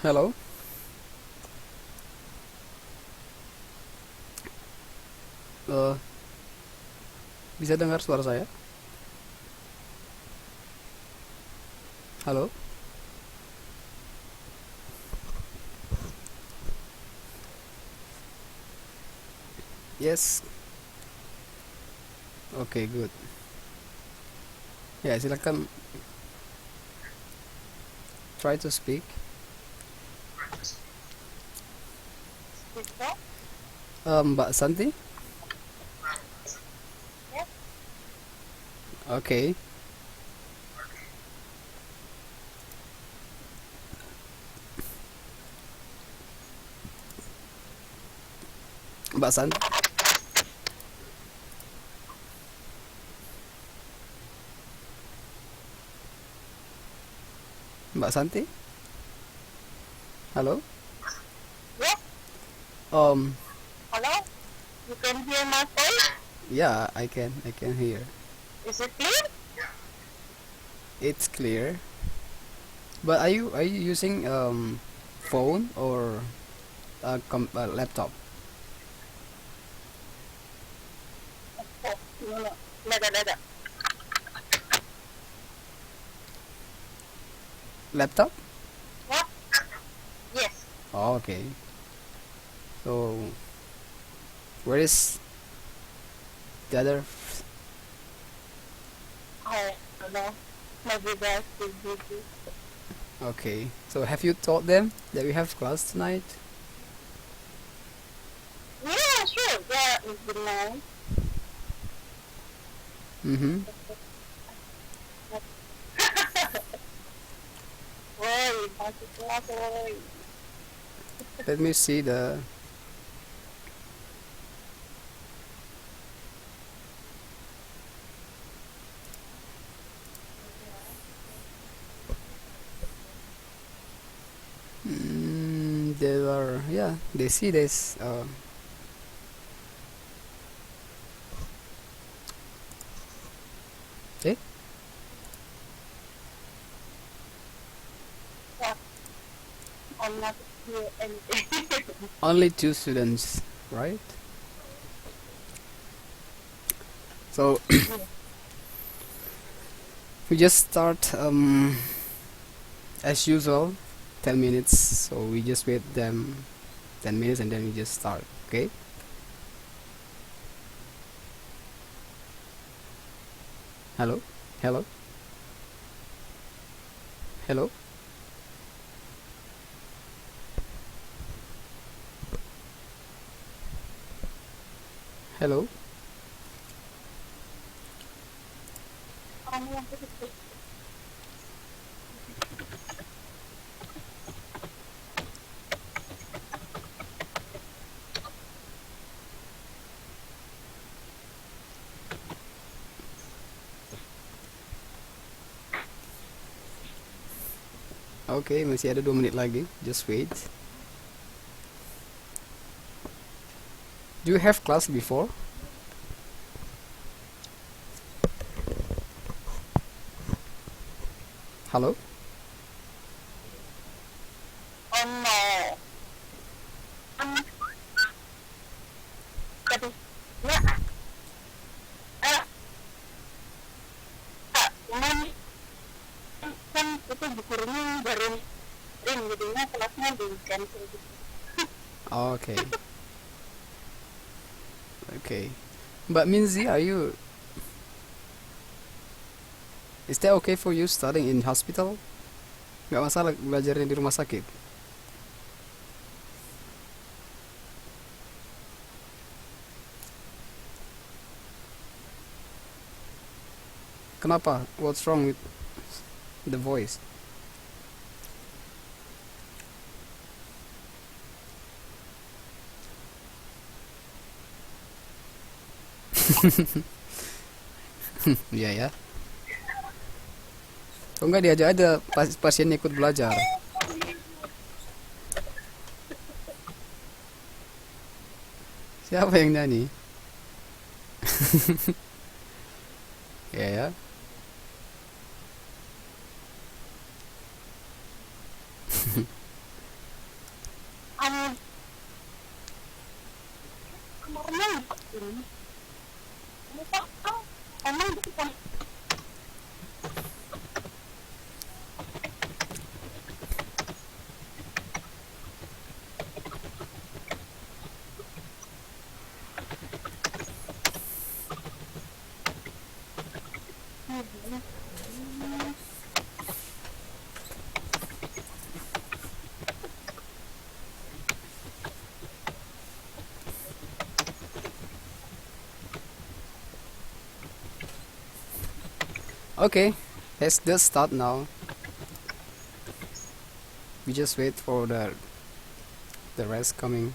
Halo, eh, bisa dengar suara saya? Halo, yes, oke, good. Ya, silakan try to speak. Bisa? Mbak Santi, Ya. oke. Mbak Santi, Mbak Santi, halo. Yes. Um, Hello? You can hear my voice? yeah, I can hear. Is it clear? It's clear. But are you using phone or a laptop? Oh, no. Nada. Laptop? What? Yes. Oh, okay. So where is the other? I don't know. Maybe they're still busy. Okay. So have you told them that we have class tonight? Yeah, sure. Yeah, it's the night. Mm-hmm. Boy, masih kelas, boy. Let me see the. There are, yeah, they see this. Eh, Yeah, I'm not here anything. only two students, right? So Yeah. we just start as usual, 10 minutes. So we just wait them 10 minutes and then we just start. Okay. Hello, hello, hello, hello. Ano yung gusto? Okay, masih ada 2 menit lagi. Just wait. Do you have class before? Hello. Oh no. Um, Tadi. Ya, ah, cuman kan itu bu gurunya baru jadinya kelasnya di cancel gitu. Okay, okay. Mbak Minzi, are you? Is that okay for you studying in hospital? Nggak masalah belajarnya di rumah sakit. Kenapa? What's wrong with the voice? Iya ya. Kok nggak diajak aja pasien ikut belajar? Siapa yang nyanyi? Iya ya. normal ini. Ini kok emang gitu. Okay, let's just start now. We just wait for the rest coming.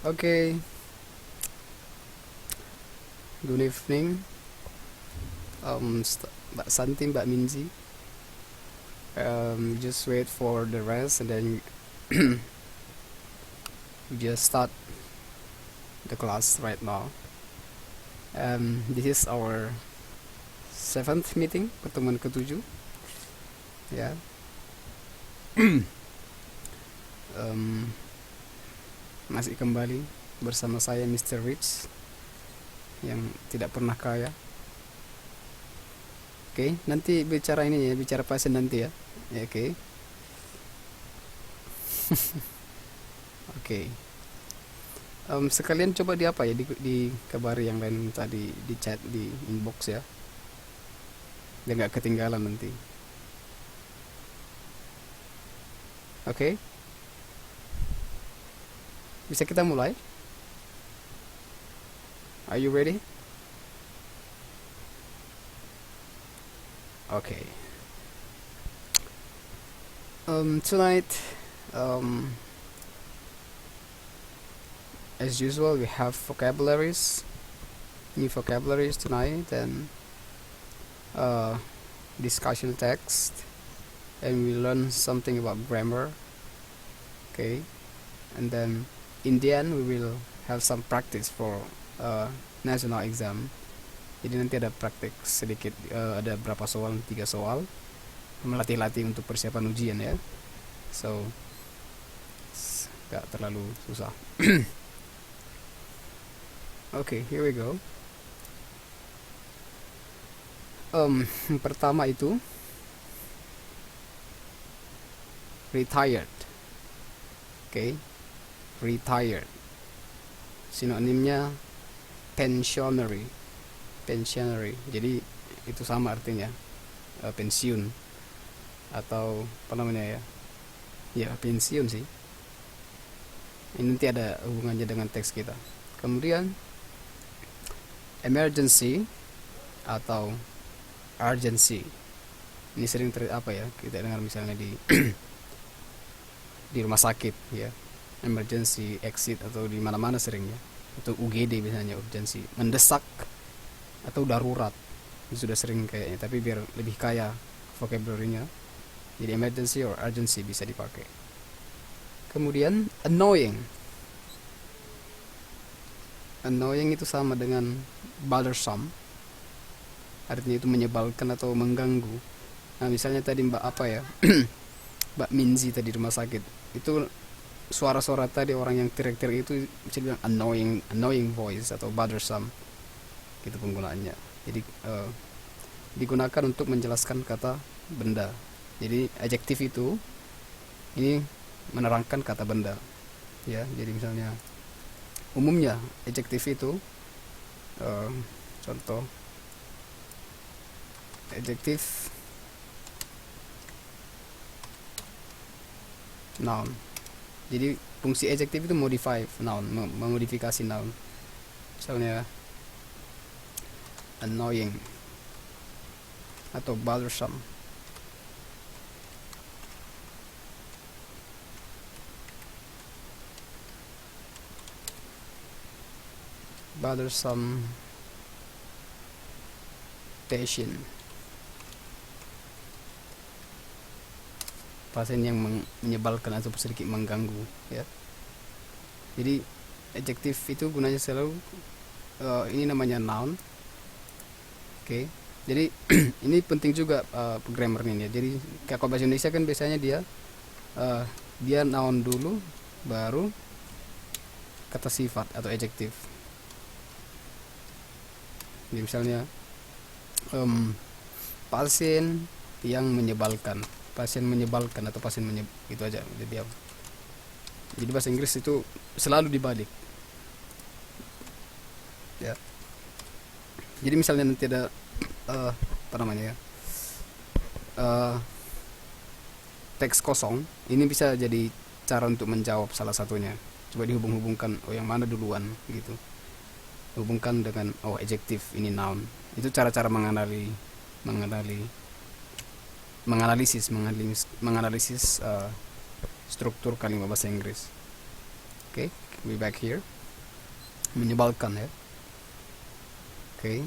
Okay, good evening, Mbak Santi, Mbak Minzi. Just wait for the rest and then we just start the class right now. This is our 7th meeting, pertemuan ke-7 ya. Masih kembali bersama saya Mr. Rich yang tidak pernah kaya. Oke, nanti bicara ini ya, bicara pasien nanti ya. Ya, oke. Oke. Sekalian coba di apa ya, di kabari yang lain tadi di chat di inbox ya, biar nggak ketinggalan nanti. Oke, bisa kita mulai? Are you ready? Okay. Tonight, as usual, we have vocabularies, new vocabularies tonight, and discussion text, and we learn something about grammar. Okay, and then in the end, we will have some practice for national exam. Jadi nanti ada praktik sedikit, ada berapa soal, 3 soal, melatih-latih untuk persiapan ujian ya. So, gak terlalu susah. Okay, here we go. Pertama itu retired. Okay, retired. Sinonimnya pensionary. Pensionary. Jadi itu sama artinya, pensiun atau apa namanya ya? Ya, pensiun sih. Ini nanti ada hubungannya dengan teks kita. Kemudian emergency atau urgency. Ini sering apa ya? Kita dengar misalnya di di rumah sakit ya. Emergency exit atau di mana-mana seringnya. Atau UGD biasanya urgency, mendesak atau darurat. Ini sudah sering kayaknya, tapi biar lebih kaya vocabulary-nya. Jadi emergency or urgency bisa dipakai. Kemudian annoying. Annoying itu sama dengan bothersome. Artinya itu menyebalkan atau mengganggu. Nah, misalnya tadi Mbak apa ya? Mbak Minzi tadi di rumah sakit. Itu suara-suara tadi orang yang teriak-teriak itu bisa dibilang annoying voice atau bothersome. Gitu penggunaannya. Jadi digunakan untuk menjelaskan kata benda. Jadi adjektif itu ini menerangkan kata benda. Ya, jadi misalnya umumnya adjektif itu contoh adjektif noun. Jadi fungsi adjektif itu modify noun, memodifikasi noun. Misalnya annoying atau bothersome. Bothersome patient. Pasien yang menyebalkan atau sedikit mengganggu ya. Jadi adjektif itu gunanya selalu ini namanya noun. Oke. Jadi ini penting juga grammar ini ya. Jadi kayak kalau bahasa Indonesia kan biasanya eh, dia noun dulu baru kata sifat atau adjektif. Jadi misalnya pasien yang menyebalkan, atau itu aja. Jadi bahasa Inggris itu selalu dibalik ya. Jadi misalnya nanti ada apa namanya ya, eh, teks kosong, ini bisa jadi cara untuk menjawab salah satunya. Coba dihubung-hubungkan, oh yang mana duluan gitu. Hubungkan dengan oh adjektif, ini noun. Itu cara-cara menganalisis struktur kalimat bahasa Inggris. Oke, we back here. Menyebalkan ya. Oke.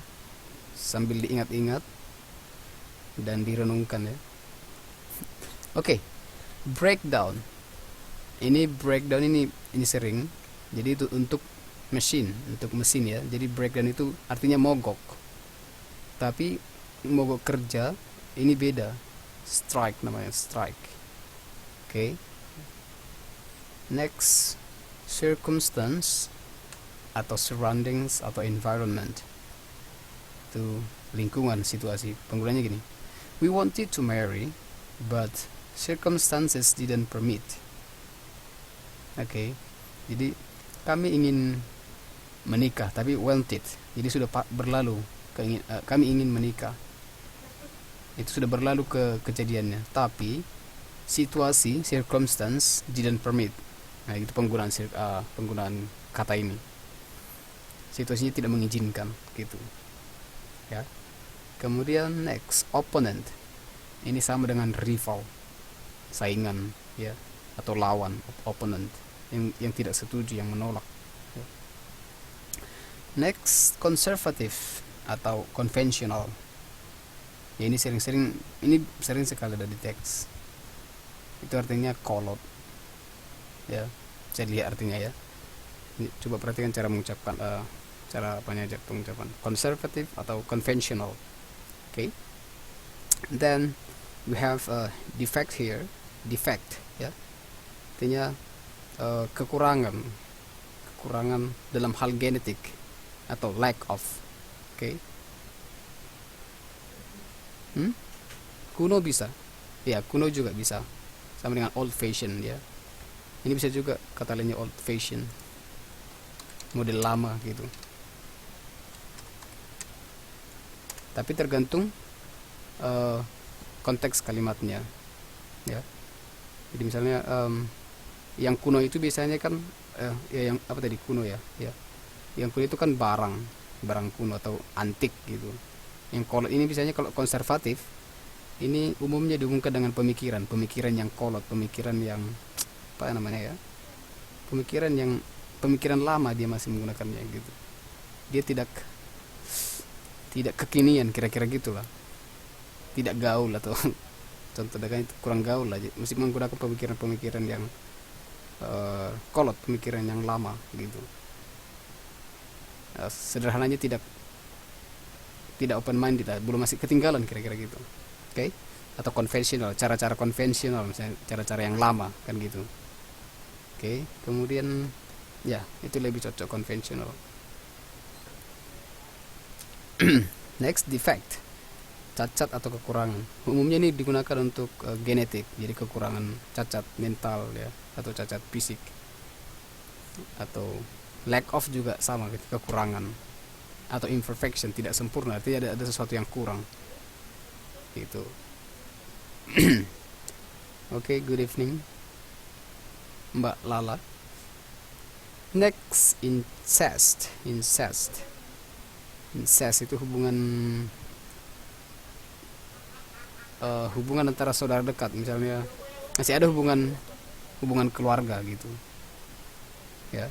Sambil diingat-ingat dan direnungkan ya. Oke. Breakdown. Breakdown ini sering. Jadi itu untuk mesin ya. Jadi breakdown itu artinya mogok. Tapi mogok kerja ini beda. Strike namanya, strike. Oke. Next, circumstance atau surroundings atau environment. Itu lingkungan, situasi. Penggunanya gini. We wanted to marry, but circumstances didn't permit. Oke. Jadi kami ingin menikah, tapi wanted. Jadi sudah berlalu. Kami ingin menikah. Itu sudah berlalu kejadiannya. Tapi situasi, circumstance didn't permit. Nah, itu penggunaan kata ini. Situasinya tidak mengizinkan, gitu. Ya. Kemudian next, opponent. Ini sama dengan rival, saingan, ya, atau lawan, opponent, yang tidak setuju, yang menolak. Ya. Next, conservative atau conventional. Ya, ini sering sekali ada di teks. Itu artinya kolot. Ya, saya lihat artinya ya. Ini, coba perhatikan cara mengucapkan cara pengucapan conservative atau conventional. Okay. Then we have a defect here. Defect ya. Artinya kekurangan dalam hal genetik atau lack of. Okay. Kuno bisa. Ya, kuno juga bisa. Sama dengan old fashion ya. Ini bisa juga kata lainnya old fashion, model lama gitu. Tapi tergantung konteks kalimatnya ya. Jadi misalnya yang kuno itu biasanya kan ya yang apa tadi, kuno ya. Yang kuno itu kan barang kuno atau antik gitu. Yang kolot ini biasanya, kalau konservatif ini umumnya dihubungkan dengan pemikiran yang kolot, pemikiran yang apa namanya ya, pemikiran lama, dia masih menggunakannya gitu. Dia tidak kekinian, kira-kira gitulah, tidak gaul, atau contoh dengan itu kurang gaul aja, mesti menggunakan pemikiran yang kolot, pemikiran yang lama gitu. Sederhananya tidak open minded, belum, masih ketinggalan, kira-kira gitu. Oke. Atau konvensional, cara-cara konvensional, misalnya cara-cara yang lama kan gitu. Oke, kemudian ya itu lebih cocok konvensional. Next, defect, cacat atau kekurangan. Umumnya ini digunakan untuk genetik, jadi kekurangan, cacat mental ya, atau cacat fisik. Atau lack of juga sama, kekurangan. Atau imperfection, tidak sempurna, artinya ada sesuatu yang kurang. Gitu. Okay, good evening Mbak Lala. Next, incest itu hubungan antara saudara dekat, misalnya masih ada hubungan keluarga gitu ya,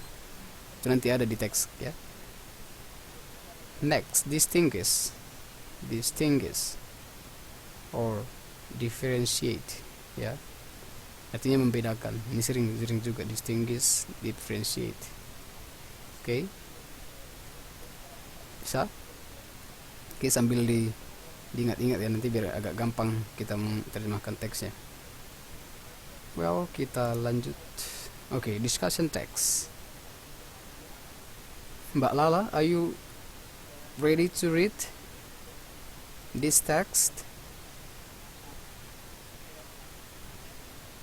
itu nanti ada di teks ya. Next, distinguish or differentiate ya, artinya membedakan. Ini sering juga, distinguish, differentiate. Oke. Bisa. Oke, sambil Diingat-ingat ya nanti biar agak gampang kita menerjemahkan teksnya. Well, kita lanjut. Oke, discussion text. Mbak Lala, are you ready to read this text?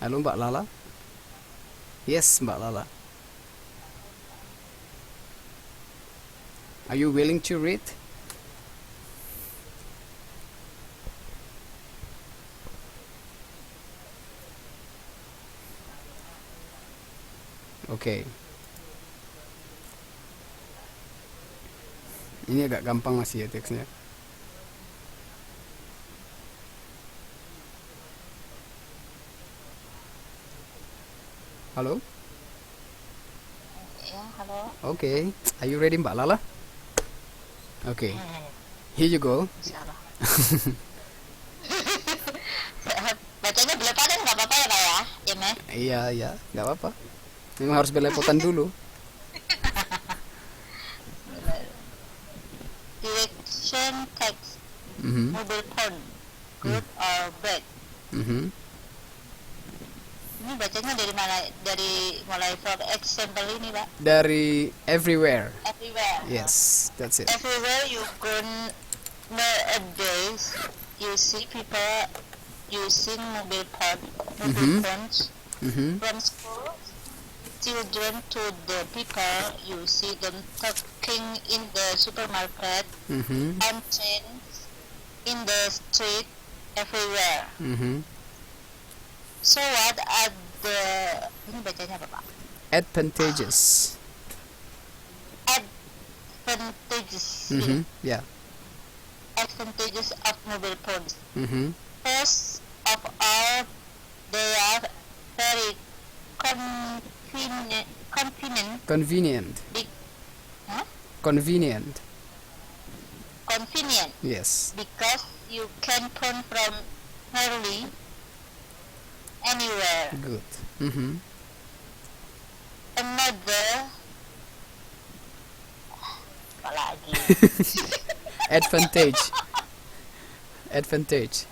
Halo Mbak Lala? Yes, Mbak Lala. Are you willing to read? Oke. Ini agak gampang masih ya teksnya. Halo? Ya, halo. Oke. Are you ready Mbak Lala? Oke. Here you go. Salah. Bacanya belepotan nggak apa-apa ya Pak ya? Ya Mas? Iya, nggak apa-apa. Memang harus belepotan dulu. Direction text. Mhm. Mobile phone. Good or bad? Mhm. Ini bacanya dari mana? Dari mulai for example ini Pak? Dari everywhere. Everywhere. Yes, that's it. Everywhere you go nowadays, you see people using mobile phones. Mhm. From school, children to the people, you see them talking in the supermarket, Mhm. on trains, in the street, everywhere. Mhm. So what are the ini bacanya apa Pak? Advantages. Advantages. Mhm. Yeah. Advantages of mobile phones. Mhm. First of all, they are very convenient. Convenient. Huh? Convenient. Convenient Yes. because you can phone from nearly anywhere. Good. Mhm. Another, apa lagi? Advantage. Advantage.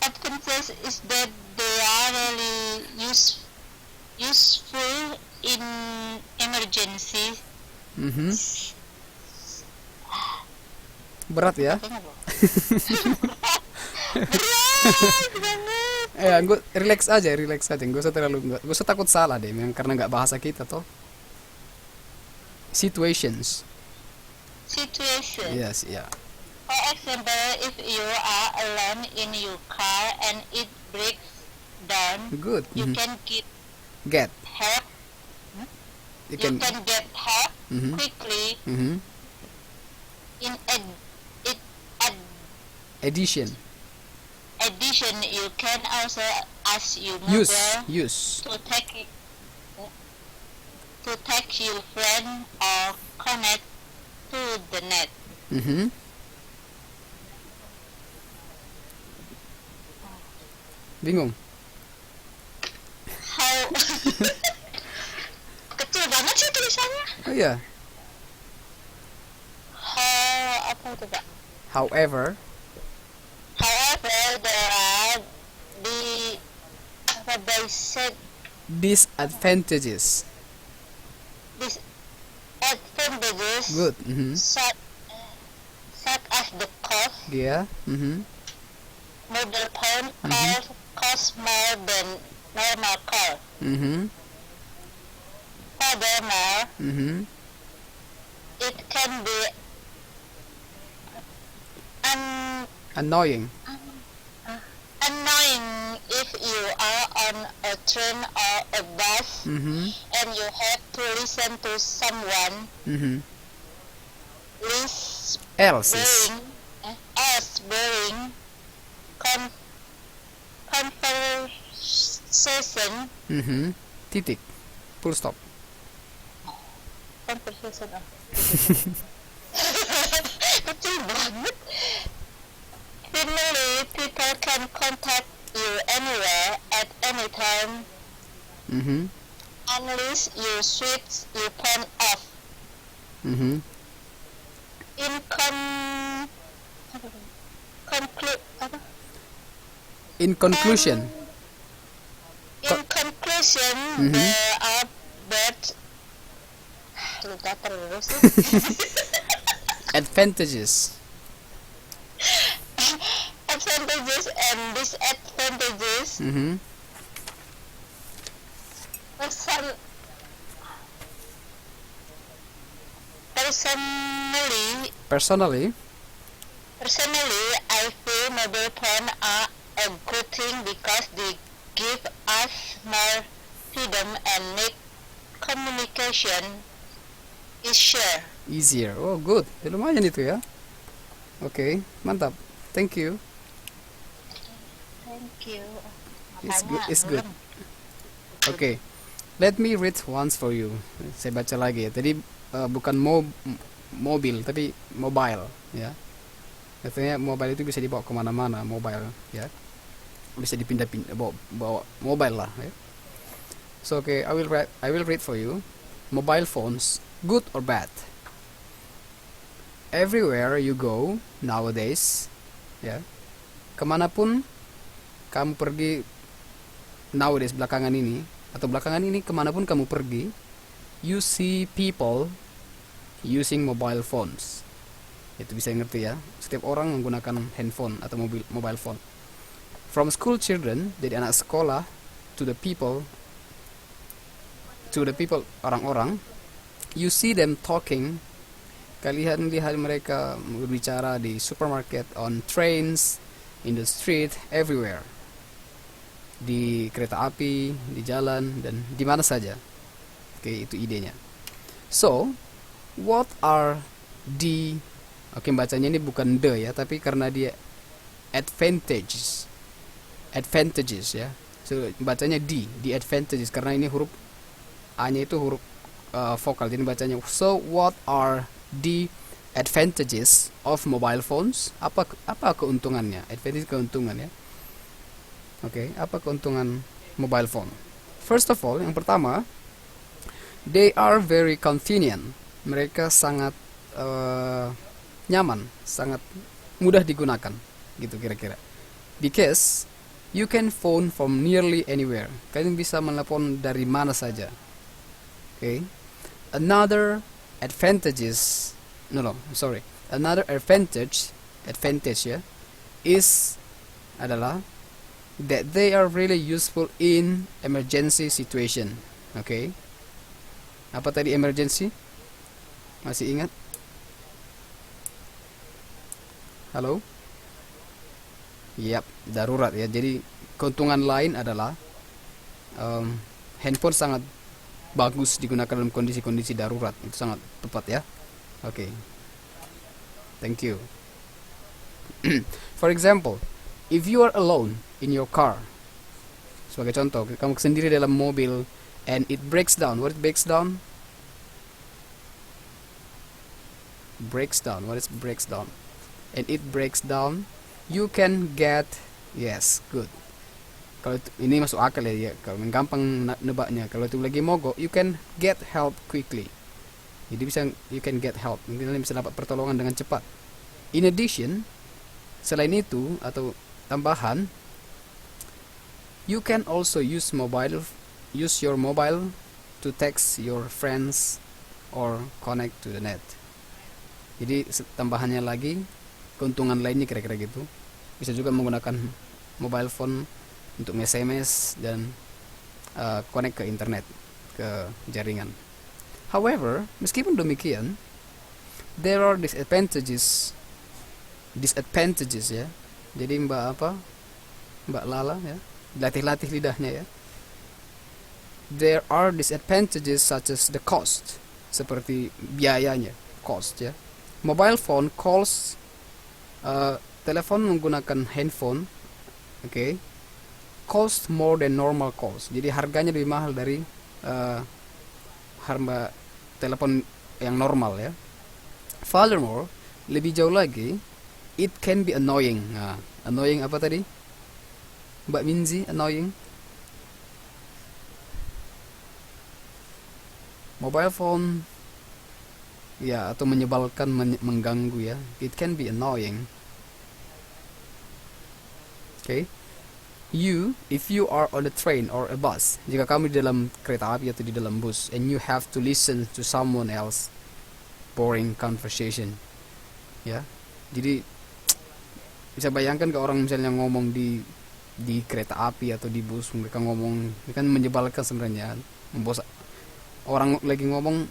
Advantage is that they are really useful in emergency. Mhm. Berat ya? Berat banget. Relax aja. Gak usah takut salah deh, memang karena nggak bahasa kita toh. Situations. Situation. Yes, yeah. For example, if you are alone in your car and it breaks down, Good. you Mhm. can Get. help. You You can. can get help Mhm. quickly. Mhm. In Addition. addition, you can also ask your Use. mother Use. to take your friend or connect to the net. Mhm. Bingung. How kecil banget sih tulisannya. Oh iya. How apa itu Pak? However. However, there are apa they said Disadvantages. disadvantages Good. Mhm. such as the cost. Yeah. Mhm. Mobile phone cost more than normal car. Mhm. Furthermore, Mhm. it can be Annoying. annoying if you are on a train or a bus Mhm. and you have to listen to someone Mhm. else Else. boring conversation. Mhm. Titik. Full stop. Conversation kecil banget. Finally, people can contact you anywhere at any time Mhm. unless you switch your phone off. Mhm. Incon apa? In conclusion, In conclusion, Mhm. there are bad lupa terus advantages. advantages and disadvantages. Mhm. Person- personally, Personally, personally, I feel mobile phone are a good thing because they give us more freedom and make communication easier. easier. Oh, good. Ya, lumayan itu ya. Oke, mantap. Thank you. Thank you. It's good. Makanya It's good. belum. Oke. Let me read once for you. Saya baca lagi ya. Tadi bukan mobil tapi mobile ya. Katanya mobile itu bisa dibawa kemana-mana, mobile ya. Bisa dipindah-pindah, bawa mobile lah ya. So okay, I will read for you. Mobile phones, good or bad? Everywhere you go nowadays, ya, kemanapun kamu pergi nowadays belakangan ini, atau belakangan ini kemanapun kamu pergi, you see people using mobile phones. Itu bisa ngerti ya. Setiap orang menggunakan handphone atau mobile phone. From school children, dari anak sekolah, to the people orang-orang, you see them talking. Kalian lihat mereka berbicara di supermarket, on trains, in the street, everywhere. Di kereta api, di jalan, dan di mana saja. Oke, itu idenya. So, what are the... Oke, bacanya ini bukan the ya, tapi karena dia advantages ya. So, bacanya the advantages, karena ini huruf A-nya itu huruf vokal, jadi bacanya. So, what are the advantages of mobile phones? Apa keuntungannya? Advantage, keuntungan ya. Oke, apa keuntungan mobile phone? First of all, yang pertama, they are very convenient. Mereka sangat nyaman, sangat mudah digunakan, gitu kira-kira. Because you can phone from nearly anywhere. Kalian bisa menelepon dari mana saja. Okay. Another advantage ya, adalah that they are really useful in emergency situation. Okay. Apa tadi emergency? Masih ingat? Halo? Yap, darurat ya. Jadi keuntungan lain adalah handphone sangat bagus digunakan dalam kondisi-kondisi darurat. Itu sangat tepat ya. Oke. Thank you. For example, if you are alone in your car, sebagai contoh, kamu sendiri dalam mobil and it breaks down. What is breaks down? What is breaks down? And it breaks down, you can get, yes, good. Kalau ini masuk akal ya, kalau gampang nebaknya. Kalau itu lagi mogok, you can get help quickly. Jadi you can get help. Mungkin kalian bisa dapat pertolongan dengan cepat. In addition, selain itu atau tambahan, you can also use your mobile to text your friends or connect to the net. Jadi tambahannya lagi, keuntungan lainnya kira-kira gitu. Bisa juga menggunakan mobile phone untuk SMS dan connect ke internet, ke jaringan. However, meskipun demikian, there are disadvantages ya. Jadi Mbak Lala ya, latih-latih lidahnya ya. There are disadvantages such as the cost, seperti biayanya, cost ya. Mobile phone calls, telepon menggunakan handphone, okay, cost more than normal calls. Jadi harganya lebih mahal dari harga telepon yang normal ya. Furthermore, lebih jauh lagi, it can be annoying. Nah, annoying apa tadi? Mbak Minzi, annoying? Mobile phone ya, atau menyebalkan, mengganggu ya. It can be annoying Okay, if you are on a train or a bus, jika kamu di dalam kereta api atau di dalam bus, and you have to listen to someone else boring conversation, ya. Jadi bisa bayangkan ke orang misalnya ngomong di kereta api atau di bus, mereka ngomong, ini kan menyebalkan sebenarnya, orang lagi ngomong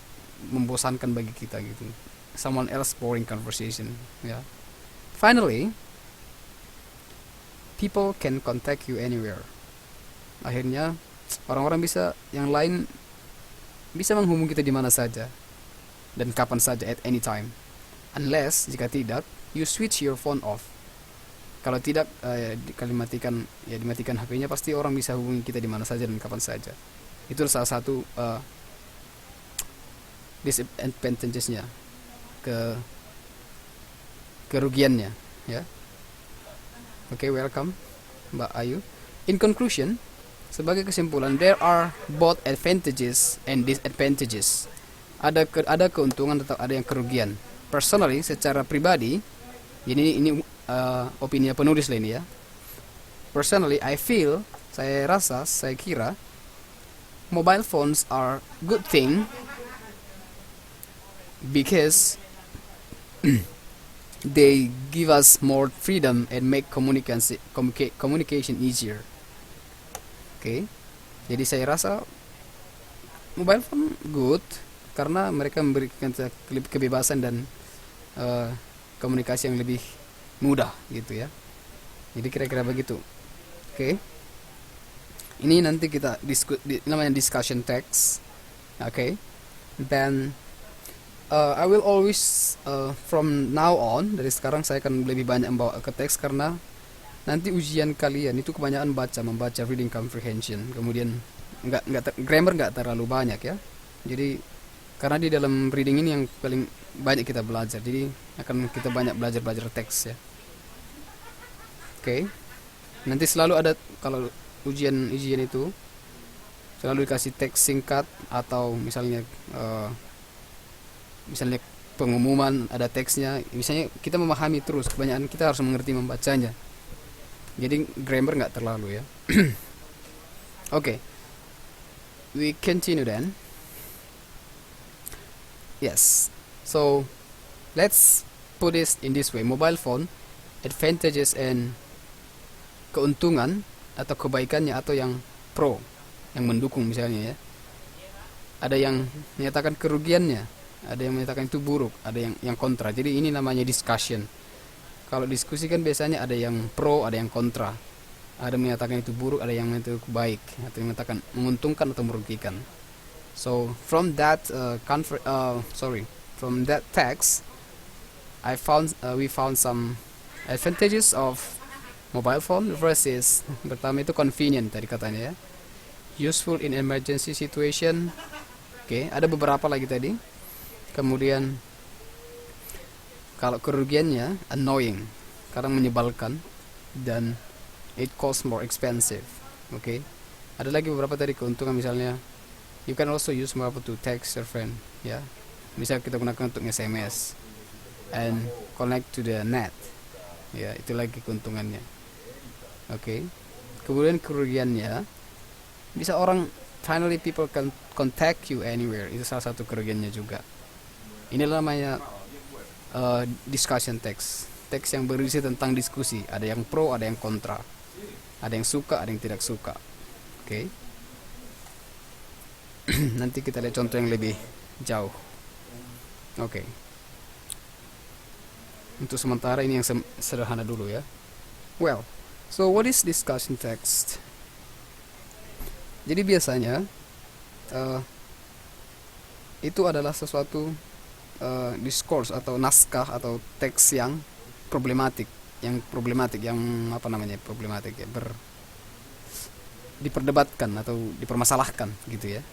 membosankan bagi kita gitu. Someone else boring conversation, ya. Finally, people can contact you anywhere. Akhirnya orang-orang yang lain bisa menghubungi kita di mana saja dan kapan saja, at any time. Unless, jika tidak, you switch your phone off. Kalau tidak, dimatikan HP-nya, pasti orang bisa hubungi kita di mana saja dan kapan saja. Itu salah satu disadvantages-nya, kerugiannya, ya. Okay, welcome Mbak Ayu. In conclusion, sebagai kesimpulan, there are both advantages and disadvantages. Ada keuntungan atau ada yang kerugian. Personally, secara pribadi, ini opini penulis lah ini ya. Personally, saya kira mobile phones are good thing because they give us more freedom and make communication easier. Okay, jadi saya rasa mobile phone good karena mereka memberikan kebebasan dan komunikasi yang lebih mudah gitu ya. Jadi kira-kira begitu. Okay, ini nanti kita namanya discussion text. Okay, then I will always from now on, dari sekarang saya akan lebih banyak membawa ke teks karena nanti ujian kalian itu kebanyakan membaca reading comprehension, kemudian grammar nggak terlalu banyak ya. Jadi karena di dalam reading ini yang paling banyak kita belajar, jadi akan kita banyak belajar teks ya. Oke. Nanti selalu ada, kalau ujian itu selalu dikasih teks singkat atau misalnya pengumuman ada teksnya, misalnya kita memahami terus, kebanyakan kita harus mengerti membacanya, jadi grammar nggak terlalu ya. Okay, we continue then. Yes, so let's put this in this way: mobile phone advantages and keuntungan atau kebaikannya, atau yang pro, yang mendukung misalnya ya. Ada yang menyatakan kerugiannya, ada yang menyatakan itu buruk, ada yang kontra. Jadi ini namanya discussion. Kalau diskusi kan biasanya ada yang pro, ada yang kontra. Ada yang menyatakan itu buruk, ada yang menyatakan itu baik, atau yang menyatakan menguntungkan atau merugikan. So from that from that text, we found some advantages of mobile phone versus, pertama itu convenient tadi katanya ya, useful in emergency situation. Oke, ada beberapa lagi tadi. Kemudian kalau kerugiannya annoying, kadang menyebalkan, dan it costs more expensive. Oke. Ada lagi beberapa tadi keuntungan, misalnya you can also use mobile to text your friend ya. Misal kita gunakan untuk SMS and connect to the net. Ya, itu lagi keuntungannya. Oke. Kemudian kerugiannya, bisa finally people can contact you anywhere. Itu salah satu kerugiannya juga. Ini namanya discussion text yang berisi tentang diskusi. Ada yang pro, ada yang kontra, ada yang suka, ada yang tidak suka. Oke. Nanti kita lihat contoh yang lebih jauh. Oke. Untuk sementara ini yang sederhana dulu ya. Well, so what is discussion text? Jadi biasanya itu adalah sesuatu discourse atau naskah atau teks yang problematik, yang diperdebatkan atau dipermasalahkan gitu ya.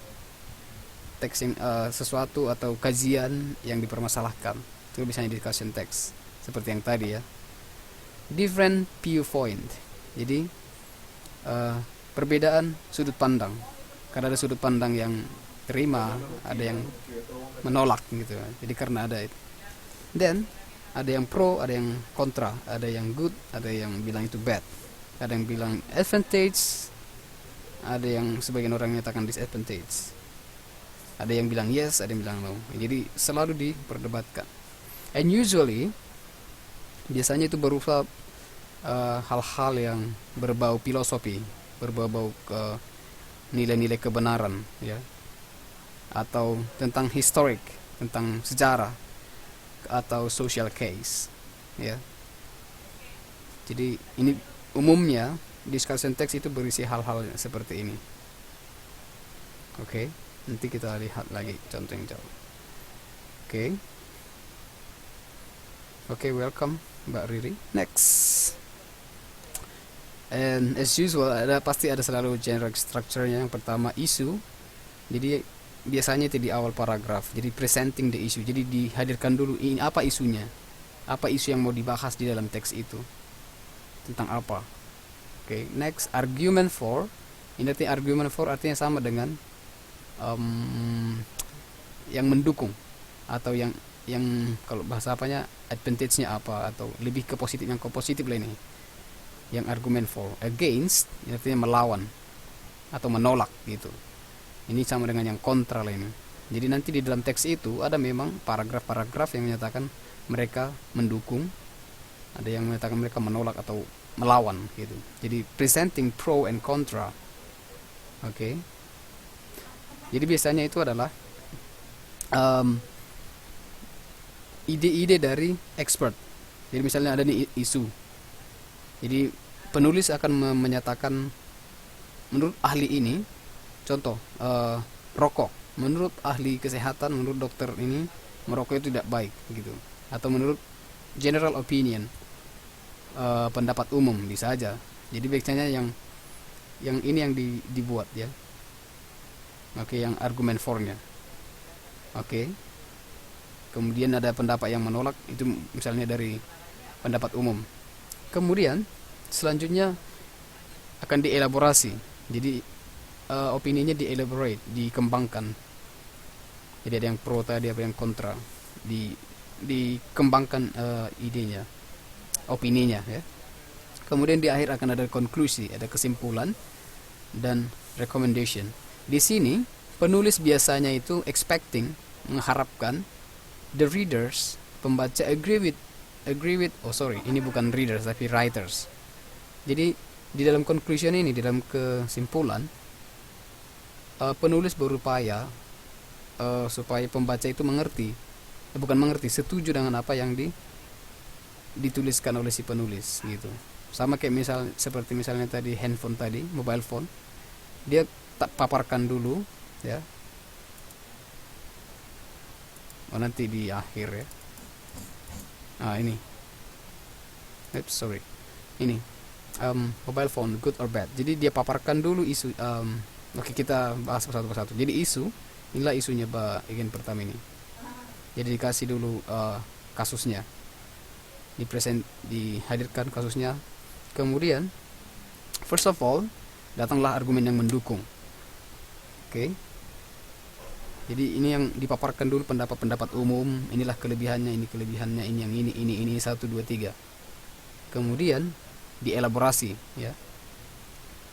Teks yang sesuatu atau kajian yang dipermasalahkan, itu biasanya discussion text, seperti yang tadi ya. Different viewpoint, jadi perbedaan sudut pandang, karena ada sudut pandang yang terima, ada yang menolak gitu. Jadi karena ada itu. Then ada yang pro, ada yang kontra, ada yang good, ada yang bilang itu bad. Ada yang bilang advantage, ada yang sebagian orang menyatakan disadvantage. Ada yang bilang yes, ada yang bilang no. Jadi selalu diperdebatkan. And usually biasanya itu berupa hal-hal yang berbau filosofi, berbau ke nilai-nilai kebenaran, ya, atau tentang historik, tentang sejarah, atau social case, ya. Jadi ini umumnya discussion text itu berisi hal-hal seperti ini. Oke, nanti kita lihat lagi contoh yang jauh. Oke, welcome Mbak Riri. Next. And as usual, pasti ada selalu generic structure-nya. Yang pertama isu. Jadi biasanya itu di awal paragraf. Jadi presenting the issue. Jadi dihadirkan dulu ini apa isunya. Apa isu yang mau dibahas di dalam teks itu. Tentang apa. Next, argument for. Ini artinya argument for artinya sama dengan yang mendukung, atau yang kalau bahasa apanya advantage-nya apa, atau lebih ke positif, yang ke positif lah ini. Yang argument for. Against artinya melawan atau menolak gitu. Ini sama dengan yang kontra lah ini. Jadi nanti di dalam teks itu ada memang paragraf-paragraf yang menyatakan mereka mendukung, ada yang menyatakan mereka menolak atau melawan gitu. Jadi presenting pro and contra. Jadi biasanya itu adalah ide-ide dari expert. Jadi misalnya ada nih isu. Jadi penulis akan menyatakan menurut ahli ini, contoh rokok. Menurut ahli kesehatan, menurut dokter ini merokok itu tidak baik gitu. Atau menurut general opinion, pendapat umum bisa aja. Jadi biasanya yang ini yang dibuat ya. Yang argument for-nya. Kemudian ada pendapat yang menolak, itu misalnya dari pendapat umum. Kemudian selanjutnya akan dielaborasi. Jadi opininya dielaborate, dikembangkan. Jadi ada yang pro tadi, ada yang kontra. Dikembangkan idenya, opininya ya. Kemudian di akhir akan ada konklusi, ada kesimpulan dan recommendation. Di sini penulis biasanya itu mengharapkan the readers, pembaca agree with ini bukan readers tapi writers. Jadi di dalam conclusion ini, di dalam kesimpulan, penulis berupaya supaya pembaca itu setuju dengan apa yang dituliskan oleh si penulis gitu. Sama kayak seperti misalnya tadi handphone tadi, mobile phone, dia tak paparkan dulu ya. Nanti di akhir ya. Ini. Ini. Mobile phone good or bad. Jadi dia paparkan dulu isu. Kita bahas satu persatu. Jadi inilah isunya bagian pertama ini. Jadi dikasih dulu kasusnya. Dihadirkan kasusnya. Kemudian first of all, datanglah argumen yang mendukung. Jadi ini yang dipaparkan dulu pendapat-pendapat umum, inilah kelebihannya, ini kelebihannya, ini yang ini 1 2 3. Kemudian dielaborasi ya.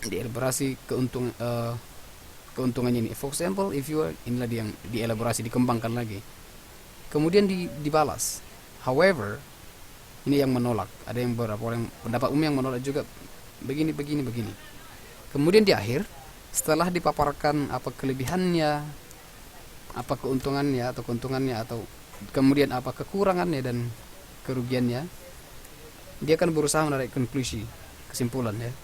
Dielaborasi keuntungannya ini. For example, inilah yang dielaborasi, dikembangkan lagi. Kemudian dibalas. However, ini yang menolak. Ada yang beberapa orang pendapat umum yang menolak juga begini. Kemudian di akhir, setelah dipaparkan apa kelebihannya, apa keuntungannya atau kemudian apa kekurangannya dan kerugiannya, dia akan berusaha menarik konklusi, kesimpulan ya.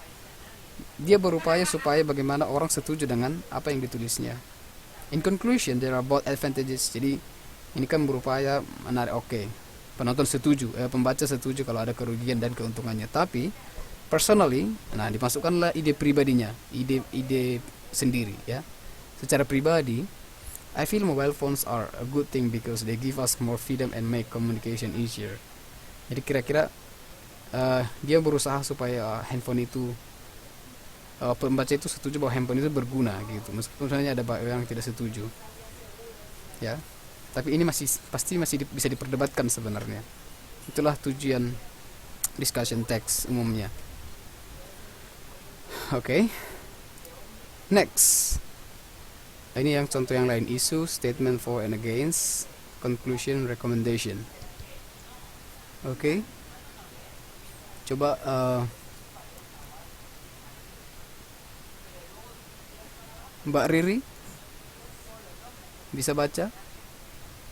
Dia berupaya supaya bagaimana orang setuju dengan apa yang ditulisnya. In conclusion, there are both advantages. Jadi ini kan berupaya menarik penonton setuju, pembaca setuju kalau ada kerugian dan keuntungannya. Tapi personally, dimasukkanlah ide pribadinya, ide sendiri ya. Secara pribadi, I feel mobile phones are a good thing because they give us more freedom and make communication easier. Jadi kira-kira dia berusaha supaya handphone itu, pembaca itu setuju bahwa handphone itu berguna gitu. Meskipun misalnya ada yang tidak setuju ya. Tapi ini pasti masih bisa diperdebatkan sebenarnya. Itulah tujuan discussion text umumnya. Oke. Next. Ini yang contoh yang lain, issue, statement for and against, conclusion, recommendation. Oke. Coba Mbak Riri bisa baca?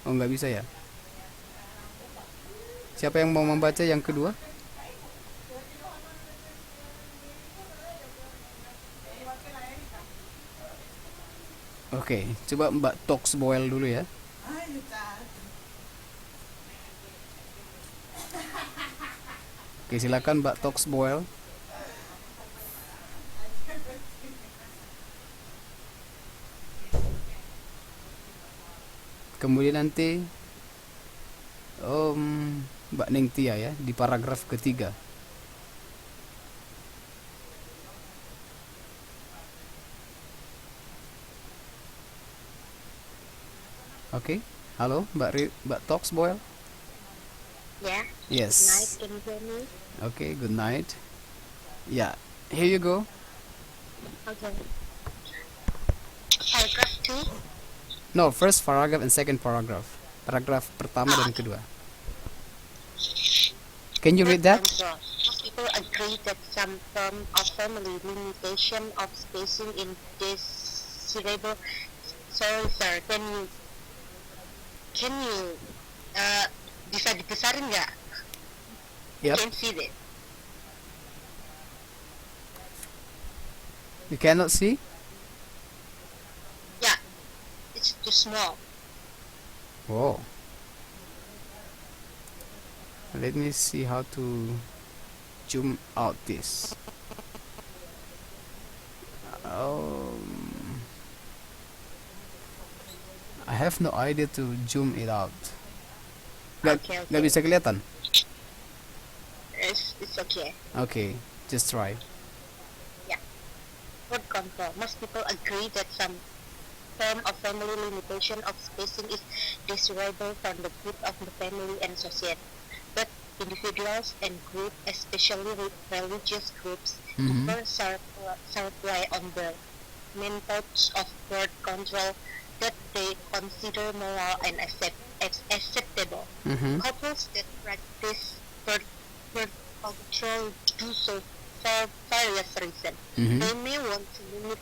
Oh, nggak bisa ya. Siapa yang mau membaca yang kedua? Oke, coba Mbak Toxboil dulu ya. Oke, silakan Mbak Toxboil. Kemudian nanti Mbak Nengtia ya di paragraf ketiga. Oke, halo Mbak Toxboil. Yeah. Yes. Night, can you hear me? Okay, good night. Yeah, here you go. Okay. Paragraph 2. No, first paragraph and second paragraph. Paragraf pertama dan kedua. Can you read that? Most people agree that some form of family limitation of spacing in desirable. Sorry, sir. Can you bisa dibesarin nggak? Yep. Can see that. You cannot see? Yeah, it's too small. Whoa. Let me see how to zoom out this. I have no idea to zoom it out. Okay. Nggak bisa kelihatan? It's okay. Okay, just try. Word control. Most people agree that some form of family limitation of spacing is desirable for the good of the family and society. But individuals and groups, especially religious groups, differ sharply on the methods of birth control that they consider moral and acceptable. Couples that practice birth control do so for various reasons. They may want to limit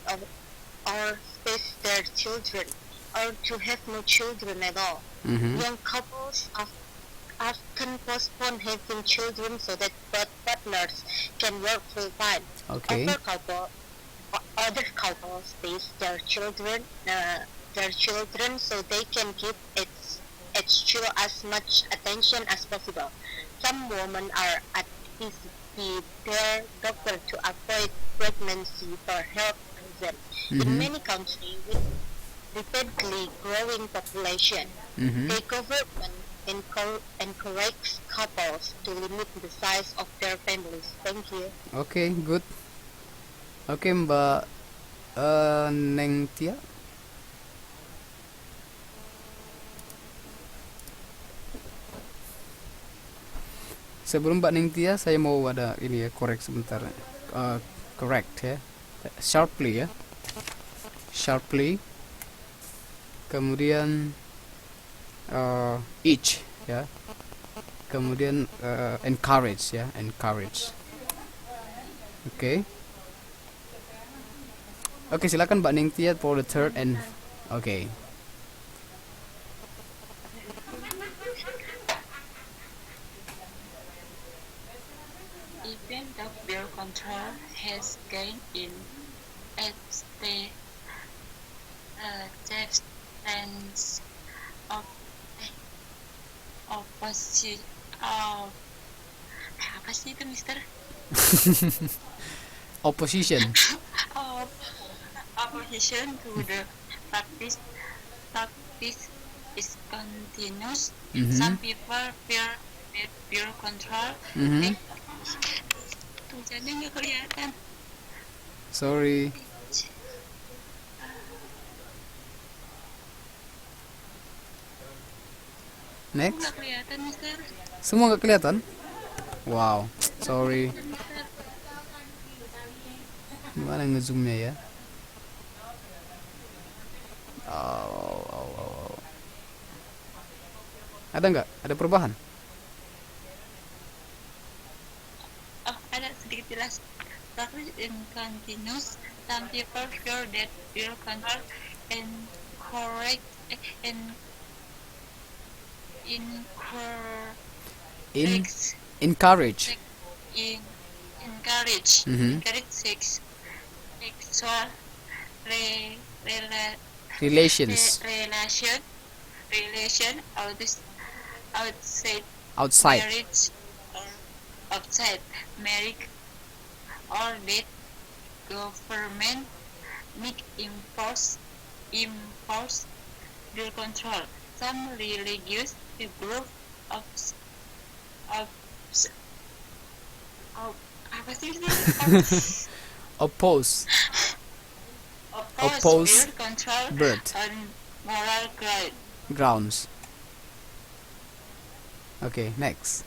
or space their children, or to have no children at all. Young couples often postpone having children so that both partners can work full time. Okay. Other couples space their children so they can give each child as much attention as possible. Some women are at see their doctor to avoid pregnancy for health reasons. In many countries with rapidly growing population, the government encourages couples to limit the size of their families. Thank you. Okay, good. Okay, Mbak Nengtia. Sebelum Mbak Ningtia, saya mau ada ini ya, korek sebentar. Correct ya. Sharply ya. Sharply. Kemudian each ya. Kemudian encourage ya, encourage. Oke. Oke, silakan Mbak Ningtia for the third and okay. Even the birth control has gained in acceptance of opposite of apa sih itu Mister? Opposition. Of opposition to the practice is continuous. Some people fear birth control. Tulisannya nggak kelihatan. Sorry. Next. Nggak kelihatan, Mister. Semua nggak kelihatan? Wow, sorry. Mana ngezoomnya ya? Oh. Ada nggak? Ada perubahan? Oh, ada sedikit jelas. Progress in continuous. Some people feel that peer control encourage and In encourage encourage. encourage Mhm. sexual re, rela, Relations relation outside outside. marriage or outside marriage, or that government make impose their control. Some religious group of of apa sih ini? Oppose Oppose peer control birth on moral grounds. Okay, next.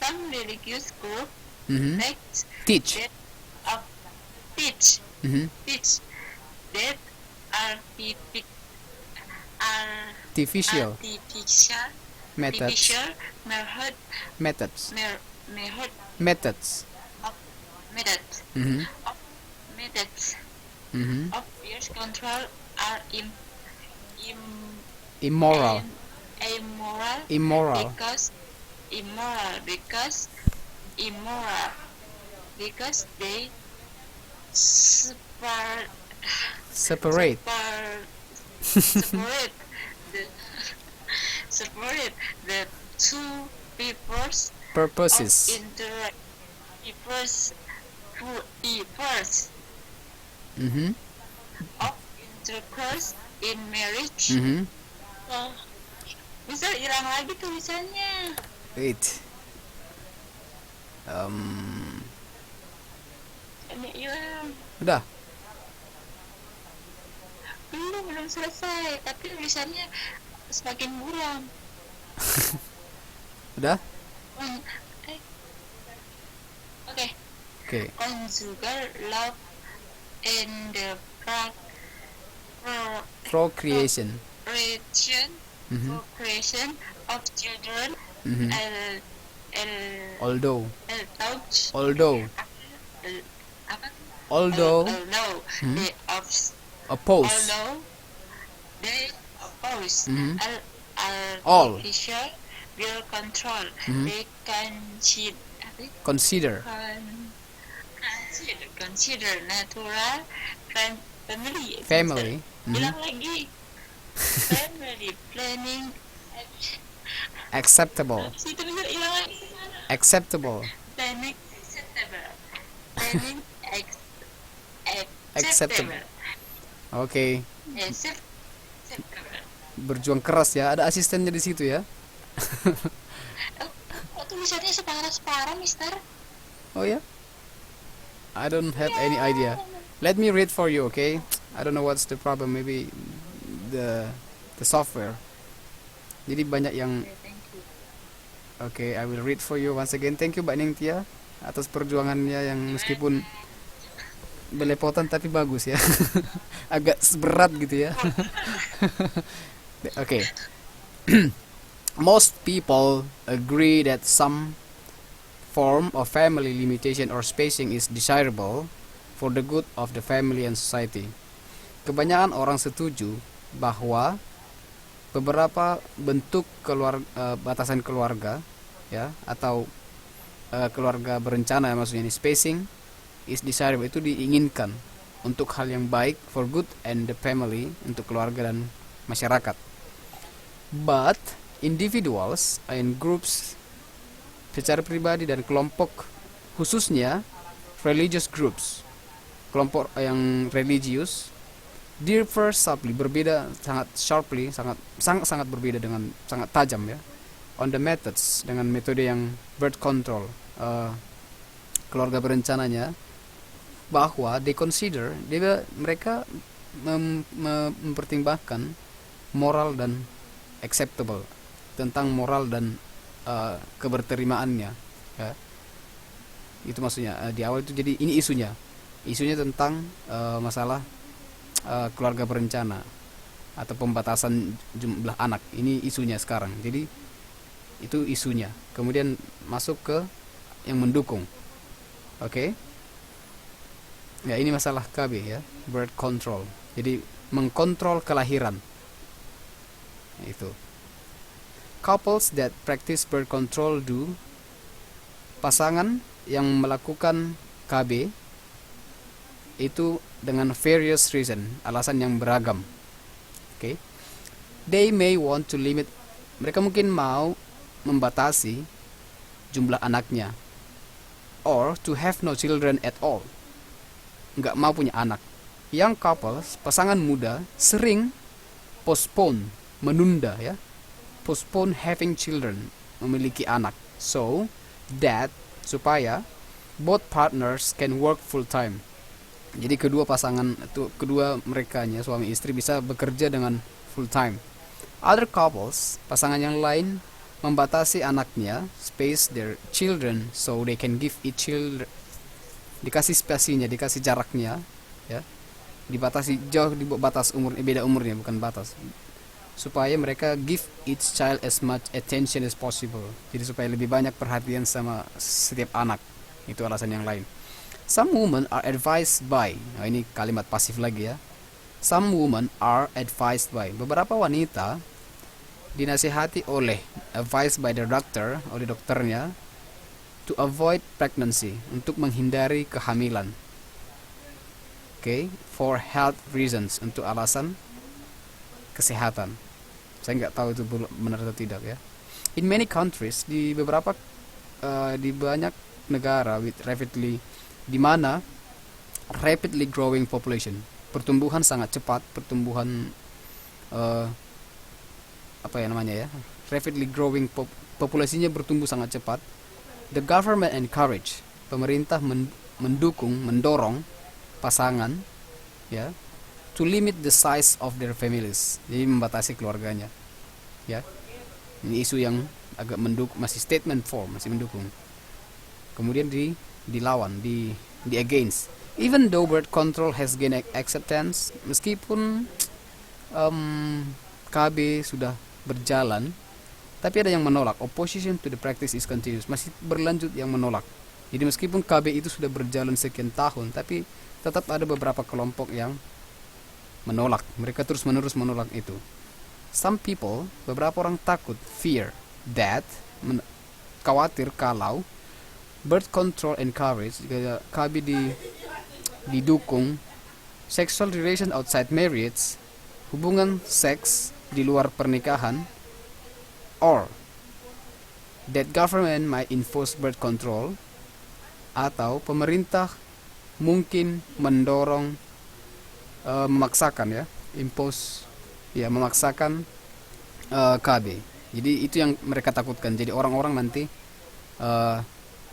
Some religious group Mhm. teach Teach. that of teach Mhm. that artific- Artificial artificial methods. method Methods. method Methods. of method Mhm. of methods Mhm. of peer control are Immoral. immoral Immoral. because they separate Separate. separate the separate the two people's Purposes. people's Mhm. of intercourse in marriage. Mhm. Oh, bisa hilang lagi tulisannya. Wait. Ini hilang. Udah. Belum selesai, tapi tulisannya semakin buram. Udah. Oke. Okay. Conjugal love and the Procreation. Mhm. procreation of children. Mhm. El Although. touch Although. apa? Although. Mhm. They Oppose. although they oppose Mhm. All. artificial will control, Mhm. they Consider. consider natural family. Family. Mhm. Bilang lagi. Family planning. Acceptable. Situ bisa hilang lagi. Acceptable. Planning acceptable. Planning Acceptable. Oke. Acceptable. Berjuang keras ya. Ada asistennya di situ ya. Kok tulisannya separah-separah, Mister? Oh ya. I don't have any idea. Let me read for you, okay? I don't know what's the problem. Maybe the software. Jadi banyak yang. Thank you. Okay, I will read for you once again. Thank you Mbak Ningtia atas perjuangannya yang meskipun belepotan tapi bagus ya. Agak berat gitu ya. Okay. Most people agree that some form of family limitation or spacing is desirable for the good of the family and society. Kebanyakan orang setuju bahwa beberapa bentuk batasan keluarga ya atau keluarga berencana maksudnya ini spacing is desirable, itu diinginkan untuk hal yang baik, for good and the family, untuk keluarga dan masyarakat. But individuals and groups secara pribadi dan kelompok, khususnya religious groups, kelompok yang religius, differ sharply, berbeda sangat berbeda dengan sangat tajam ya, on the methods, dengan metode yang birth control, keluarga berencananya, bahwa mereka mempertimbangkan moral dan acceptable, tentang moral dan keberterimaannya ya. Itu maksudnya di awal itu. Jadi ini isunya tentang masalah keluarga berencana atau pembatasan jumlah anak. Ini isunya sekarang. Jadi itu isunya. Kemudian masuk ke yang mendukung. Oke. Ya, ini masalah KB ya, birth control. Jadi mengkontrol kelahiran. Itu. Couples that practice birth control do. Pasangan yang melakukan KB itu dengan various reason, alasan yang beragam. Okay. They may want to limit, mereka mungkin mau membatasi jumlah anaknya, or to have no children at all, nggak mau punya anak. Young couples, pasangan muda, sering menunda ya, postpone having children, memiliki anak, so that, supaya both partners can work full time. Jadi kedua pasangan itu, kedua merekanya, suami istri, bisa bekerja dengan full time. Other couples, pasangan yang lain, membatasi anaknya, space their children, so they can give each children, dikasih spasinya, dikasih jaraknya, ya, dibatasi jauh di batas umur, beda umurnya, bukan batas, supaya mereka give each child as much attention as possible. Jadi supaya lebih banyak perhatian sama setiap anak. Itu alasan yang lain. Some women are advised by, nah ini kalimat pasif lagi ya. Some women are advised by, beberapa wanita dinasihati oleh, advised by the doctor, oleh dokternya, to avoid pregnancy, untuk menghindari kehamilan. Okay, for health reasons, untuk alasan kesehatan. Saya nggak tahu itu benar atau tidak ya. In many countries, di beberapa di banyak negara with rapidly, di mana rapidly growing population, pertumbuhan sangat cepat, pertumbuhan apa ya namanya ya, rapidly growing populasinya bertumbuh sangat cepat. The government encourage, pemerintah mendukung, mendorong pasangan ya, to limit the size of their families, jadi membatasi keluarganya ya. Ini isu yang agak mendukung, masih statement form, masih mendukung. Kemudian dilawan, di against. Even though birth control has gained acceptance, meskipun KB sudah berjalan, tapi ada yang menolak. Opposition to the practice is continuous, masih berlanjut yang menolak. Jadi meskipun KB itu sudah berjalan sekian tahun, tapi tetap ada beberapa kelompok yang menolak. Mereka terus-menerus menolak itu. Some people, beberapa orang takut, fear that, khawatir kalau birth control encourage, KB didukung, sexual relation outside marriage, hubungan seks di luar pernikahan, or that government might enforce birth control, atau pemerintah mungkin mendorong, memaksakan ya, impose ya, memaksakan KB. Jadi itu yang mereka takutkan. Jadi orang-orang nanti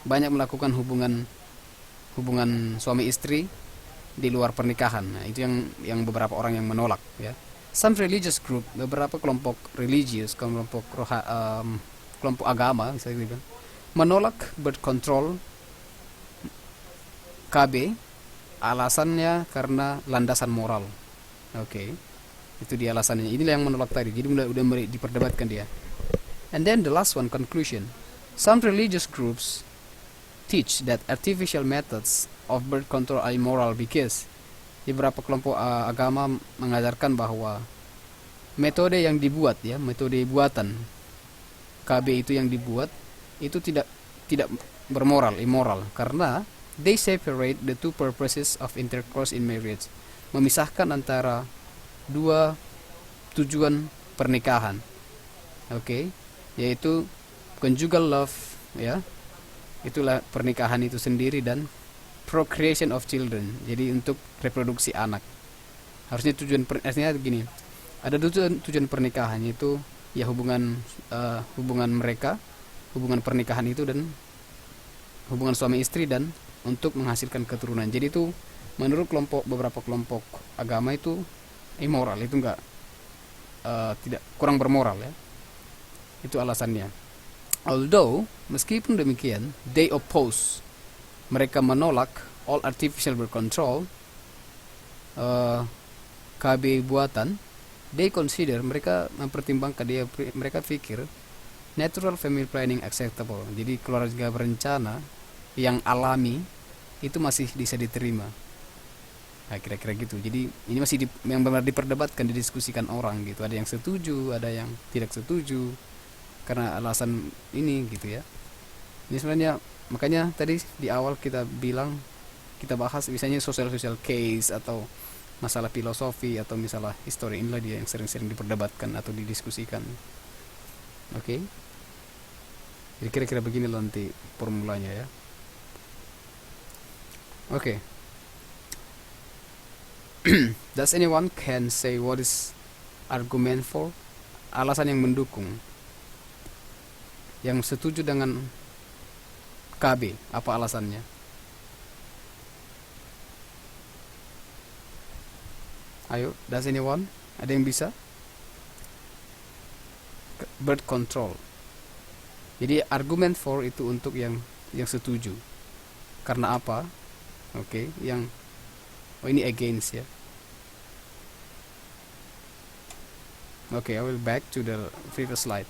banyak melakukan hubungan suami istri di luar pernikahan. Nah, itu yang beberapa orang yang menolak ya. Some religious group, beberapa kelompok religious, kelompok agama misalnya gitu, menolak birth control KB, alasannya karena landasan moral. Oke. Itu dia alasannya. Inilah yang menolak tadi. Jadi udah diperdebatkan dia. And then the last one, conclusion. Some religious groups teach that artificial methods of birth control are immoral because, di beberapa kelompok agama mengajarkan bahwa metode yang dibuat ya, metode buatan KB itu yang dibuat itu tidak bermoral, immoral, karena they separate the two purposes of intercourse in marriage, memisahkan antara dua tujuan pernikahan. Oke, yaitu conjugal love ya, itulah pernikahan itu sendiri, dan procreation of children, jadi untuk reproduksi anak. Harusnya artinya gini, ada tujuan pernikahan, itu ya hubungan mereka, hubungan pernikahan itu, dan hubungan suami istri, dan untuk menghasilkan keturunan. Jadi itu menurut beberapa kelompok agama itu immoral, itu enggak, tidak, kurang bermoral ya. Itu alasannya. Although meskipun demikian, they oppose, mereka menolak all artificial birth control, KB buatan, they consider, mereka mempertimbangkan, mereka pikir natural family planning acceptable. Jadi keluarga berencana yang alami itu masih bisa diterima. Nah, kira-kira gitu. Jadi ini masih yang benar diperdebatkan, didiskusikan orang gitu. Ada yang setuju, ada yang tidak setuju karena alasan ini gitu ya. Ini sebenarnya makanya tadi di awal kita bilang, kita bahas misalnya social case atau masalah filosofi atau misalnya history, inilah dia yang sering-sering diperdebatkan atau didiskusikan. Oke. Jadi kira-kira begini nanti formulanya ya. Oke. Does anyone can say what is argument for? Alasan yang mendukung, yang setuju dengan KB, apa alasannya? Ayo, does anyone? Ada yang bisa? Birth control. Jadi argument for itu untuk yang setuju. Karena apa? Oke, yang ini against ya. Okay, I will back to the previous slide.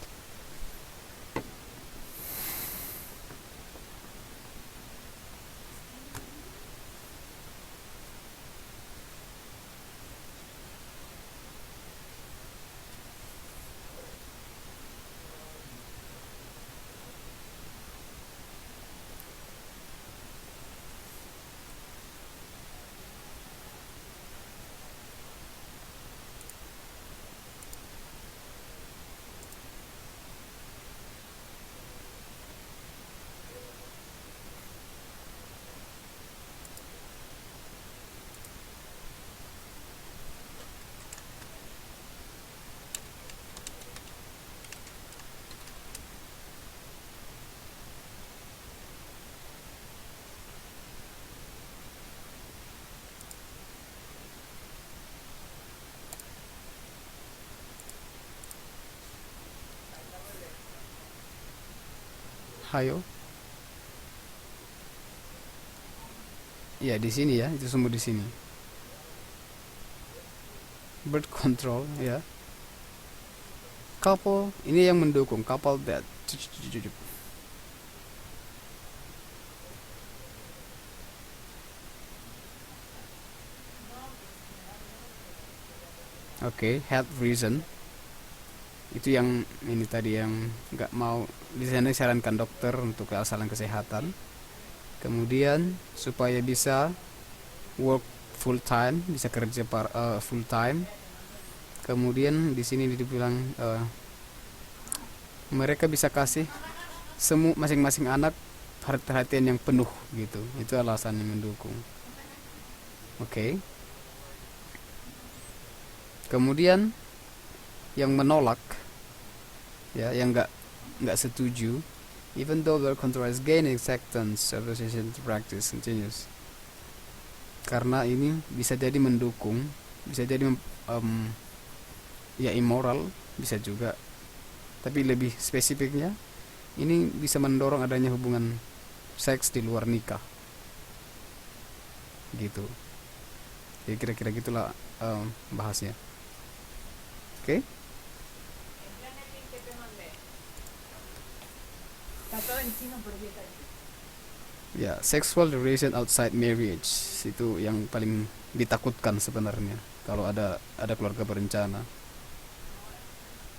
Hayo. Ya, di sini ya, itu semua di sini. Birth control ya. Couple, ini yang mendukung couple that. Oke, health reason. Itu yang ini tadi yang nggak mau, di sana disarankan dokter untuk alasan kesehatan. Kemudian supaya bisa work full time, bisa kerja full time. Kemudian di sini dibilang mereka bisa kasih semua masing-masing anak perhatian yang penuh gitu. Itu alasan yang mendukung. Oke. Kemudian yang menolak ya, yang nggak setuju, even though the control is gaining acceptance, association to practice continues. Karena ini bisa jadi mendukung, bisa jadi ya immoral, bisa juga. Tapi lebih spesifiknya, ini bisa mendorong adanya hubungan seks di luar nikah. Gitu. Jadi kira-kira gitulah bahasnya. Oke. Ya, sexual relation outside marriage itu yang paling ditakutkan sebenarnya kalau ada keluarga berencana.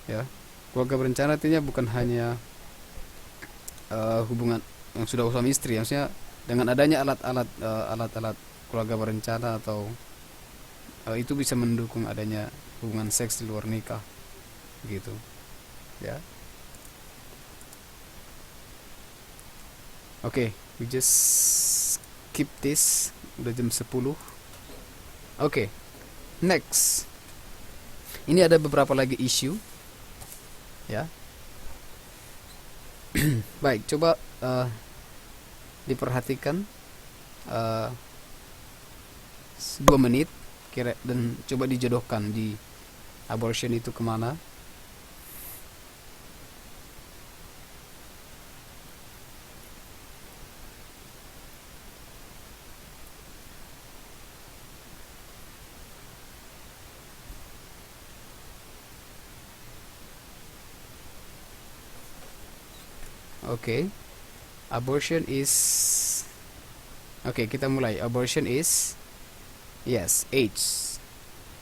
Ya, keluarga berencana artinya bukan hanya hubungan yang sudah suami istri, maksudnya dengan adanya alat-alat keluarga berencana atau itu bisa mendukung adanya hubungan seks di luar nikah, gitu. Ya. Oke, we just skip this. Udah jam 10. Oke, next. Ini ada beberapa lagi isu. Ya. Baik, coba diperhatikan 2 menit kira, dan coba dijodohkan di abortion itu kemana. Oke. Abortion is, oke, kita mulai. Abortion is, yes, age,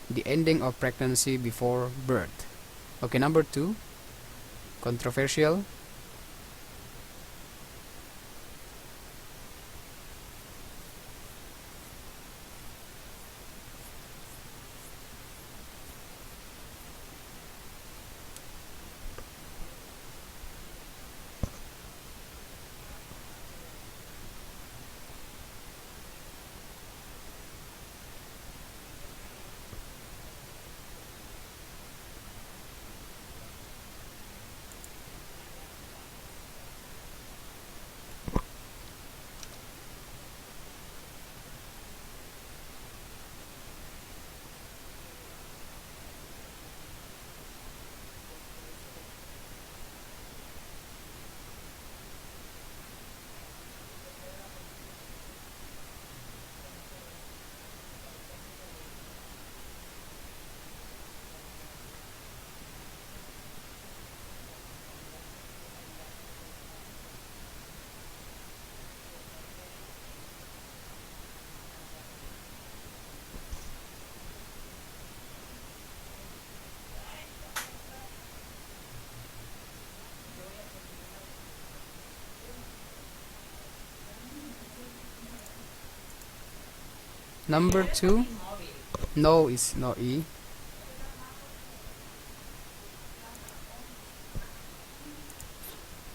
the ending of pregnancy before birth. Oke, number 2, controversial. Number 2, no is no E.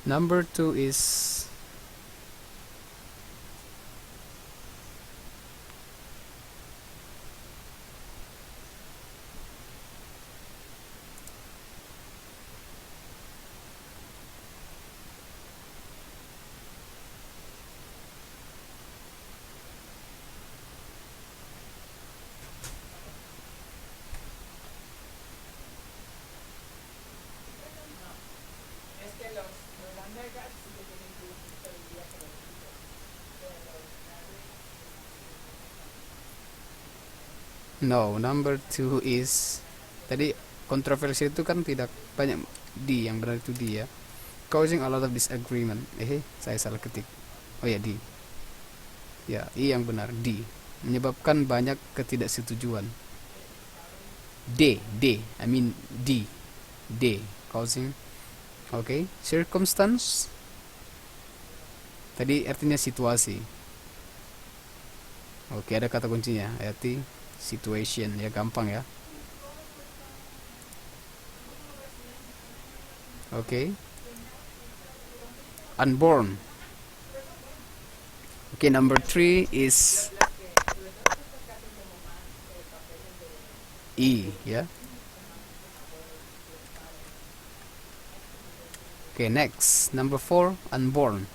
Number 2 is no. Number 2 is, tadi kontroversi itu kan tidak banyak, D yang benar itu D ya. Causing a lot of disagreement. Saya salah ketik. Oh ya, D. Ya, I yang benar, D. Menyebabkan banyak ketidaksetujuan. D, I mean D. D, causing. Oke, circumstance. Tadi artinya situasi. Oke, ada kata kuncinya. Arti situation, ya gampang ya. Oke. Unborn. Okay, number 3 is E, ya. Okay, next, number 4, unborn.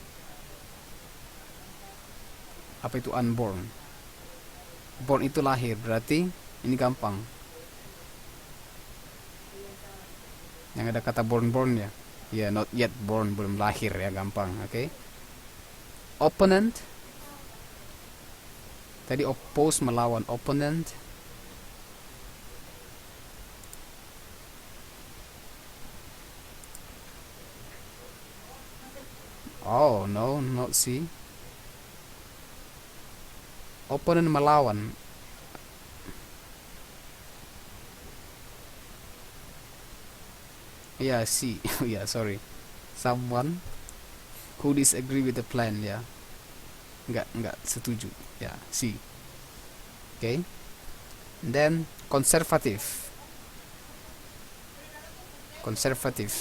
Apa itu unborn? Born itu lahir, berarti ini gampang. Yang ada kata born ya. Ya, not yet born, belum lahir ya, gampang. Oke. Opponent. Tadi oppose, melawan, opponent. Oh, no, not C. Opponent, melawan. Yeah, C. Yeah, sorry. Someone who disagree with the plan, ya. Enggak setuju. Ya, C. Okay. Then conservative. Conservative.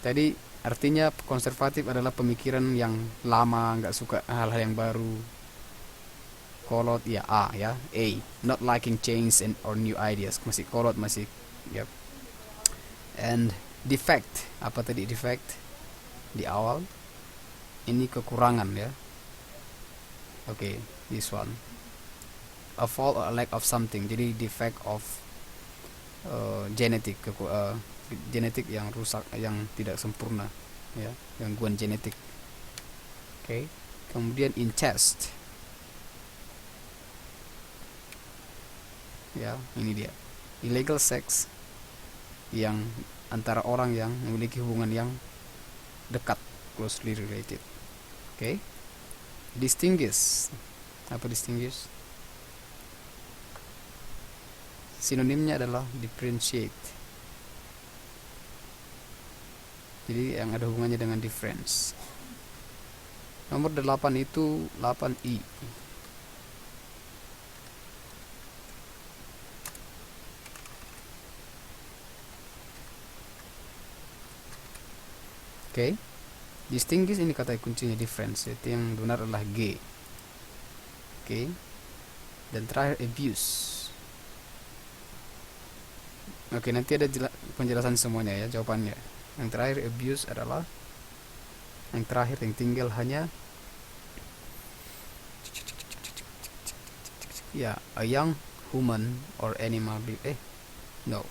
Tadi artinya konservatif adalah pemikiran yang lama, nggak suka hal-hal yang baru. Kolot ya A ya, A. Not liking change or new ideas. Masih kolot, masih. Yep. And defect. Apa tadi defect? Di awal. Ini kekurangan ya. Okay, this one. A fault or a lack of something. Jadi defect of genetik, genetik yang rusak, yang tidak sempurna ya, gangguan genetik. Okay. Kemudian incest. Ya, ini dia. Illegal sex yang antara orang yang memiliki hubungan yang dekat, closely related. Oke. Distinguish. Apa distinguish? Sinonimnya adalah differentiate. Jadi yang ada hubungannya dengan difference. Nomor 8 itu 8i. Oke. Distinguish ini kata kuncinya difference. Itu yang benar adalah G. Oke. Dan terakhir abuse. Oke, nanti ada penjelasan semuanya ya, jawabannya. Yang terakhir abuse adalah yang terakhir, yang tinggal hanya ya, a young human or animal no.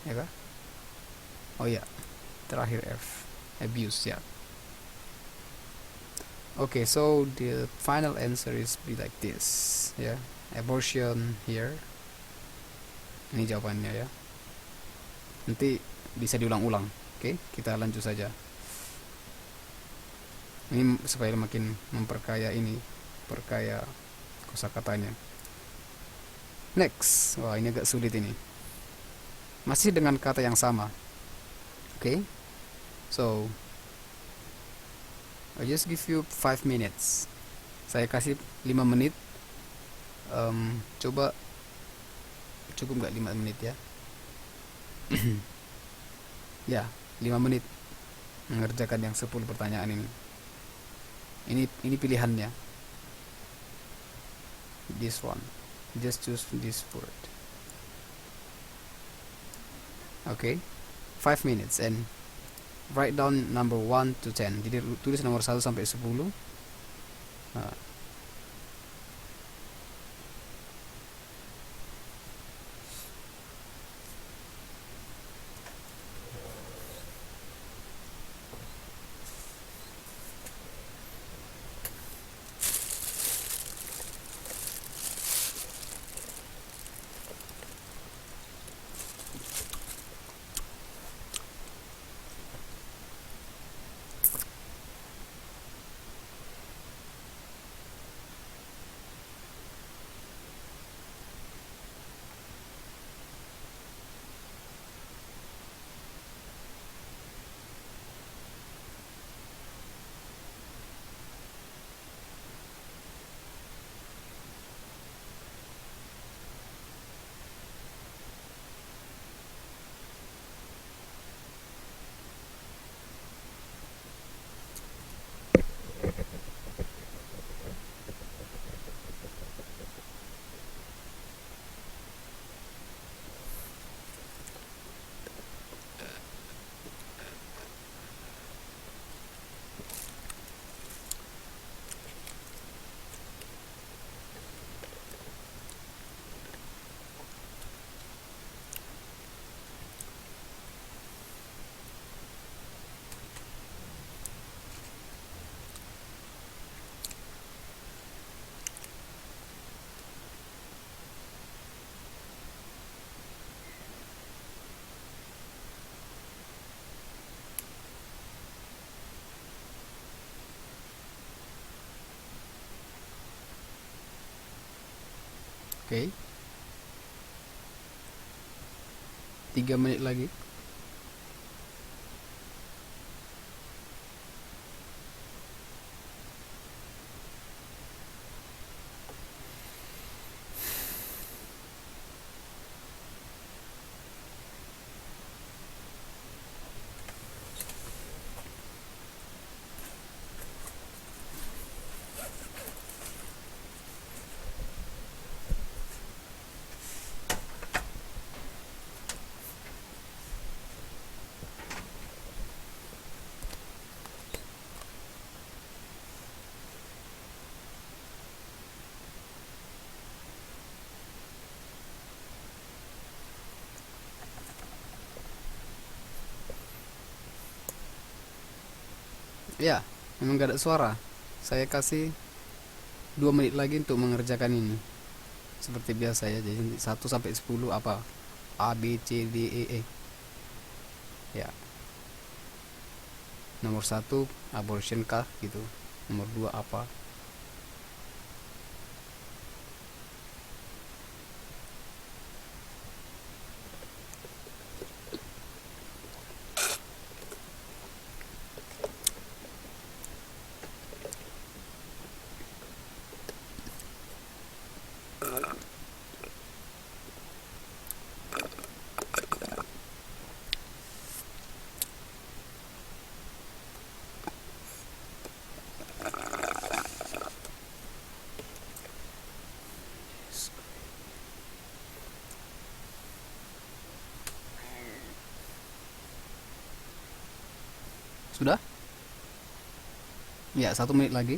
Ya kah? Oh ya, terakhir F, abuse ya. Okay, so the final answer is be like this ya. Abortion here. Ini jawabannya ya. Nanti bisa diulang-ulang. Oke, kita lanjut saja. Ini supaya makin memperkaya ini, perkaya kosakatanya. Next, wah ini agak sulit ini. Masih dengan kata yang sama. Oke, so I just give you 5 minutes. Saya kasih 5 menit. Coba cukup nggak 5 menit ya? Ya, 5 menit mengerjakan yang 10 pertanyaan ini. Ini pilihannya. This one. Just choose this word. Okay. 5 minutes and write down number 1 to 10. Jadi tulis nomor 1 sampai 10. Nah. Oke. 3 menit lagi. Ya, memang gak ada suara. Saya kasih 2 menit lagi untuk mengerjakan ini. seperti biasa ya. Jadi 1 sampai 10 apa? A B C D E E. Ya. Nomor 1 abortion kah gitu. Nomor 2 apa? Sudah? Ya, 1 menit lagi.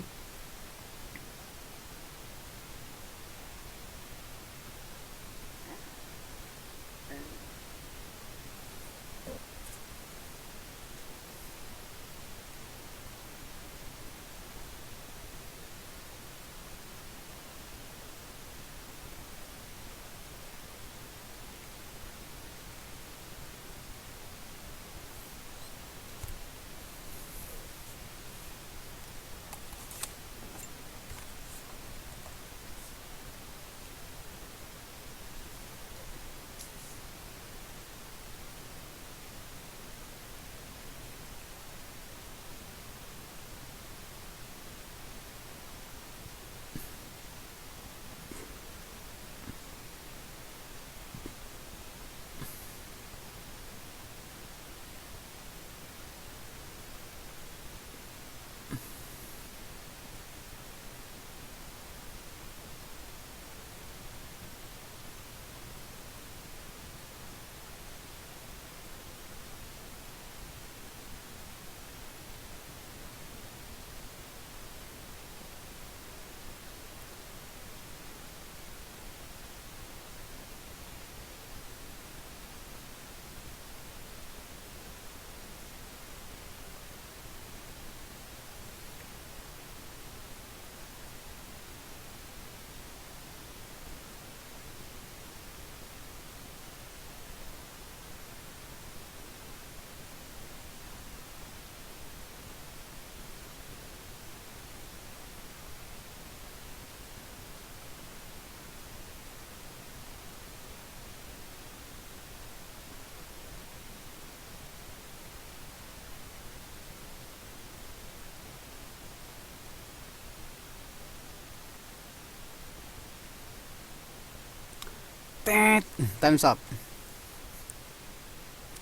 Tet, time's up.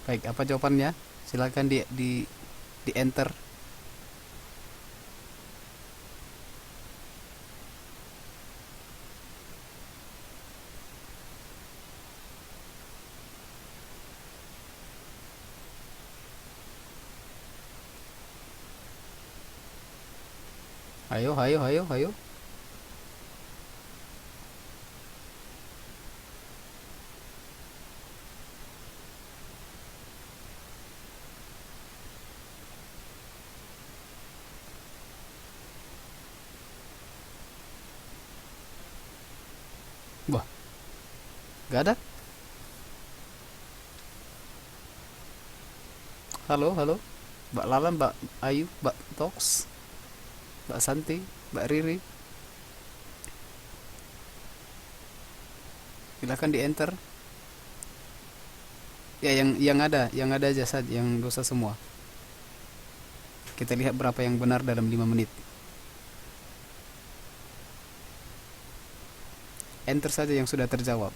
Baik, apa jawabannya? Silakan di enter. Ayo, ayo, ayo, ayo. Wah, gak ada. Halo, halo. Mbak Lala, Mbak Ayu, Mbak Tox, Mbak Santi, Mbak Riri. Silakan di enter. Ya, yang ada aja saja, yang dosa semua. Kita lihat berapa yang benar dalam 5 menit. Enter saja yang sudah terjawab.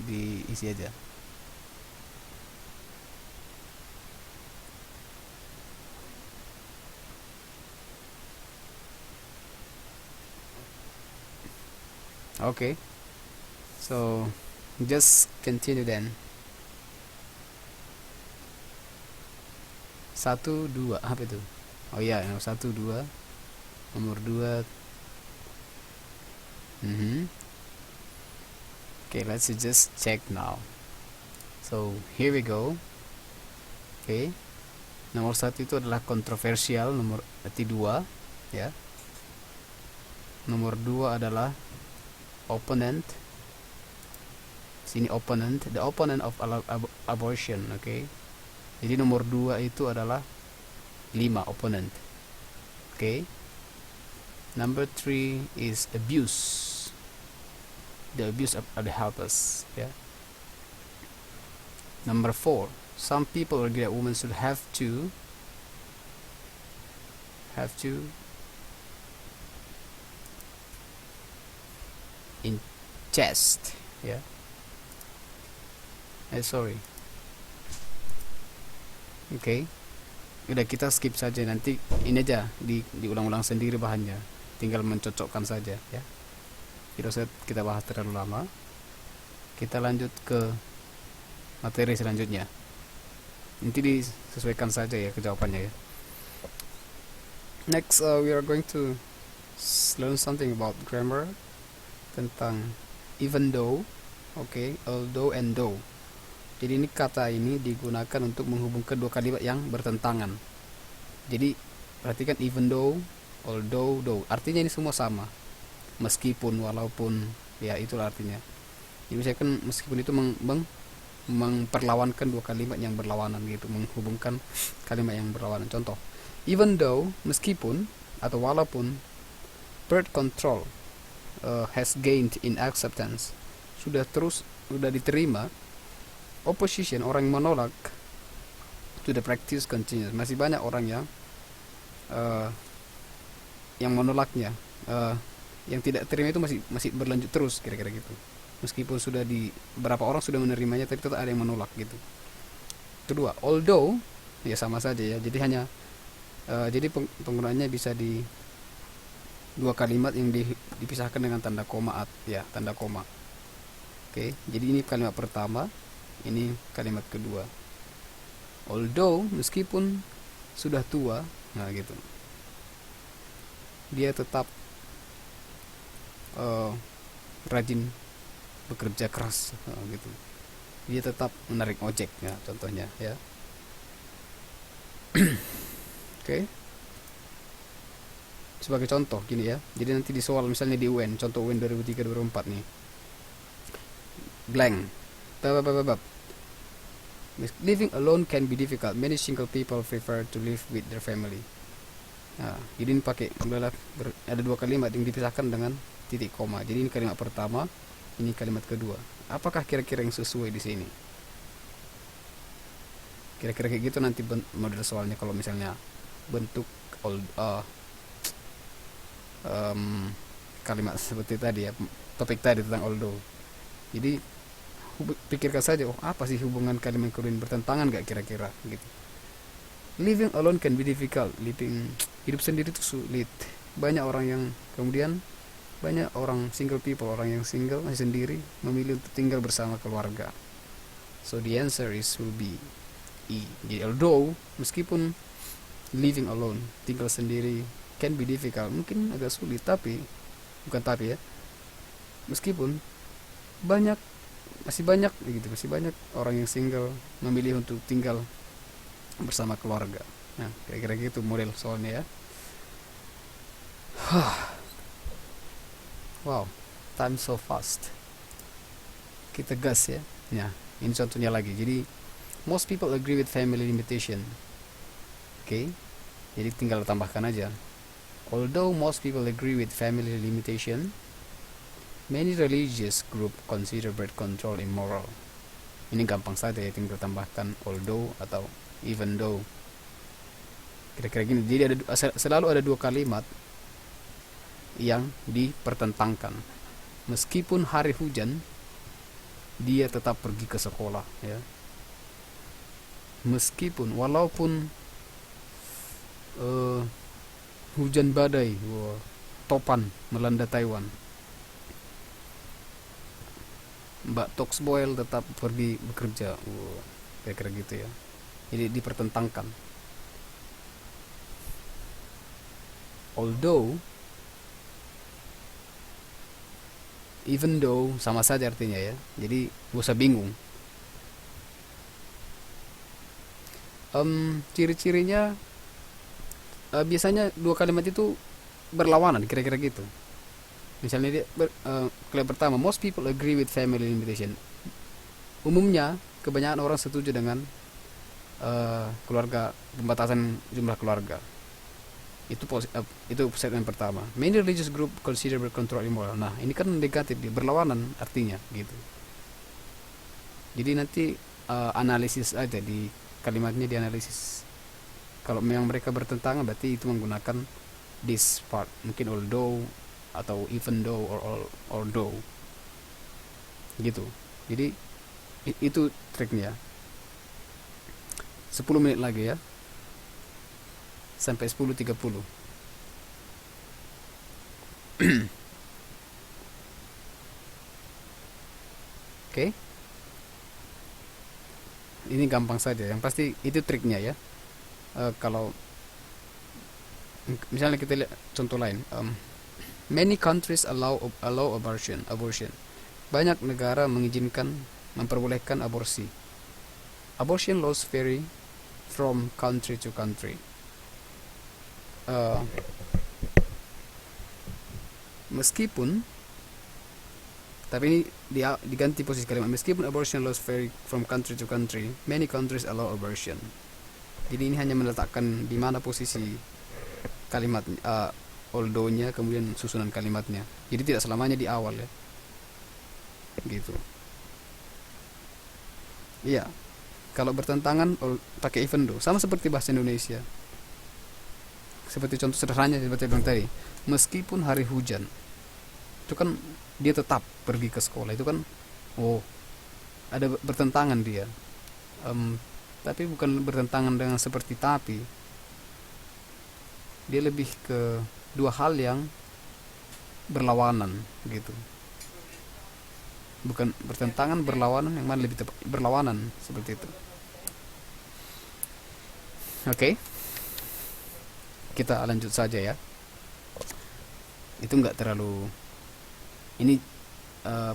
Diisi aja. Okay. So, just continue then. 1, 2, apa itu? Oh iya, nomor 1, 2. Nomor 2. Okay, let's just check now. So, here we go. Okay. Nomor 1 itu adalah kontroversial, nomor 2, ya. Nomor 2 adalah opponent. Ini opponent, the opponent of abortion. Okay, jadi nomor 2 itu adalah 5, opponent. Okay, number 3 is abuse, the abuse of the helpers. Yeah. Number 4, some people agree that women should have to incest. Yeah. Sorry. Okay, udah kita skip saja, nanti ini aja diulang-ulang sendiri bahannya, tinggal mencocokkan saja ya. Tidak usah kita bahas terlalu lama. Kita lanjut ke materi selanjutnya, nanti disesuaikan saja ya kejawabannya ya. Next we are going to learn something about grammar, tentang even though, okay, although and though. Jadi ini kata ini digunakan untuk menghubungkan dua kalimat yang bertentangan. Jadi perhatikan, even though, although, though, artinya ini semua sama, meskipun, walaupun, ya itulah artinya. Jadi misalkan meskipun itu memperlawankan dua kalimat yang berlawanan gitu, menghubungkan kalimat yang berlawanan. Contoh, even though, meskipun atau walaupun birth control has gained in acceptance, sudah diterima, opposition, orang yang menolak, to the practice continues, masih banyak orang yang menolaknya, yang tidak terima itu masih berlanjut terus, kira-kira gitu. Meskipun beberapa orang sudah menerimanya, tapi tetap ada yang menolak gitu. Kedua, although, ya sama saja ya, jadi hanya jadi penggunaannya bisa di dua kalimat yang dipisahkan dengan tanda koma, ya, tanda koma. Oke, jadi ini kalimat pertama, ini kalimat kedua. Although, meskipun sudah tua, nah gitu, dia tetap rajin bekerja keras, gitu. Dia tetap menarik ojek, ya, contohnya ya. Oke. Sebagai contoh gini ya. Jadi nanti di soal misalnya di UN, contoh UN 2003-2004 nih. Blank. Living alone can be difficult. Many single people prefer to live with their family. Nah, jadi ini pakai ada dua kalimat yang dipisahkan dengan titik koma. Jadi ini kalimat pertama, ini kalimat kedua. Apakah kira-kira yang sesuai di sini? Kira-kira kayak gitu nanti model soalnya kalau misalnya bentuk kalimat seperti tadi ya, topik tadi tentang although. Jadi pikirkan saja, apa sih hubungan kalimat kedua ini, bertentangan gak kira-kira gitu. Living alone can be difficult. Hidup sendiri itu sulit. Banyak orang single people, orang yang single, masih sendiri, memilih untuk tinggal bersama keluarga. So the answer will be E. Jadi although, meskipun living alone, tinggal sendiri, can be difficult, mungkin agak sulit, meskipun masih banyak orang yang single memilih untuk tinggal bersama keluarga. Nah, kira-kira gitu model soalnya ya. Wow, time so fast. Kita gas ya. Nah, ini contohnya lagi. Jadi most people agree with family limitation. Oke. Jadi tinggal tambahkan aja. Although most people agree with family limitation, many religious group consider birth control immoral. Ini gampang saja ya, tinggal tambahkan although atau even though. Kira-kira gini. Jadi selalu ada dua kalimat yang dipertentangkan. Meskipun hari hujan, dia tetap pergi ke sekolah ya. Walaupun hujan badai, topan melanda Taiwan, Mbak Toxboyle tetap pergi bekerja. Kira-kira gitu ya. Jadi dipertentangkan. Although, even though, sama saja artinya ya. Jadi gak usah bingung. Ciri-cirinya biasanya dua kalimat itu berlawanan, kira-kira gitu. Misalnya kalimat pertama, most people agree with family limitation. umumnya kebanyakan orang setuju dengan keluarga, pembatasan jumlah keluarga. Itu statement pertama. Many religious group consider birth control immoral. Nah, ini kan negatif, berlawanan artinya gitu. Jadi nanti analisis aja di kalimatnya, dianalisis. Kalau memang mereka bertentangan, berarti itu menggunakan this part, mungkin although atau even though or though gitu. Jadi itu triknya. 10 menit lagi ya, sampai 10.30. Oke. Ini gampang saja, yang pasti itu triknya ya. Kalau misalnya kita lihat contoh lain, many countries allow abortion. Banyak negara memperbolehkan aborsi. Abortion laws vary from country to country. Meskipun, tapi ini diganti posisi kalimat, meskipun abortion laws vary from country to country, many countries allow abortion. Jadi ini hanya meletakkan di mana posisi kalimat, although-nya, kemudian susunan kalimatnya. Jadi tidak selamanya di awal ya, gitu. Iya, kalau bertentangan pakai even though, sama seperti bahasa Indonesia. Seperti contoh sederhananya seperti yang tadi, meskipun hari hujan, itu kan dia tetap pergi ke sekolah, itu kan ada bertentangan dia. Tapi bukan bertentangan dengan seperti tapi, dia lebih ke dua hal yang berlawanan gitu. Bukan bertentangan, berlawanan, yang mana lebih tepat, berlawanan seperti itu. Oke. Kita lanjut saja ya. Itu enggak terlalu, ini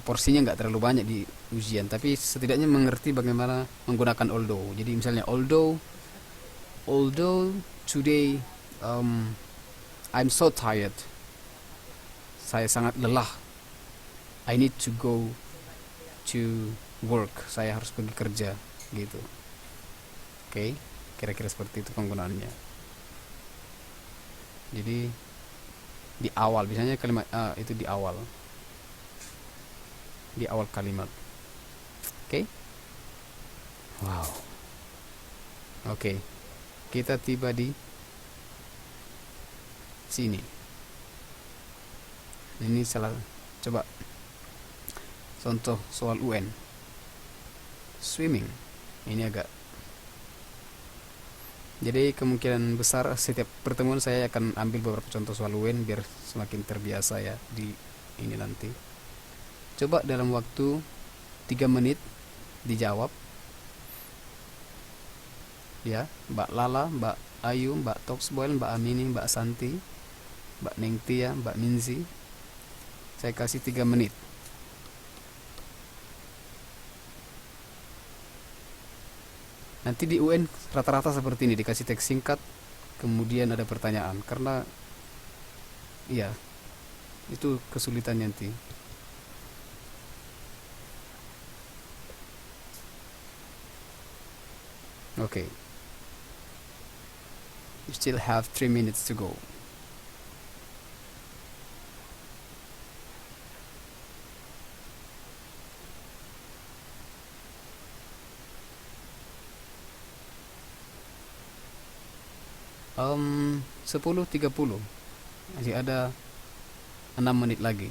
porsinya enggak terlalu banyak di ujian, tapi setidaknya mengerti bagaimana menggunakan although. Jadi misalnya although today I'm so tired, saya sangat lelah, I need to go to work, saya harus pergi kerja gitu. Oke, kira-kira seperti itu penggunaannya. Jadi di awal, biasanya kalimat itu di awal kalimat. Oke. Wow. Oke. Kita tiba di sini. Ini coba contoh soal UN. Swimming. Ini agak, jadi kemungkinan besar setiap pertemuan saya akan ambil beberapa contoh soal UN biar semakin terbiasa ya di ini nanti. Coba dalam waktu 3 menit dijawab ya, Mbak Lala, Mbak Ayu, Mbak Toxboil, Mbak Amini, Mbak Santi, Mbak Nengtia, Mbak Minzi. Saya kasih 3 menit. Nanti di UN rata-rata seperti ini, dikasih teks singkat, kemudian ada pertanyaan. Karena iya, itu kesulitan nanti. Okay. You still have 3 minutes to go. Um, 10.30. Masih ada 6 menit lagi.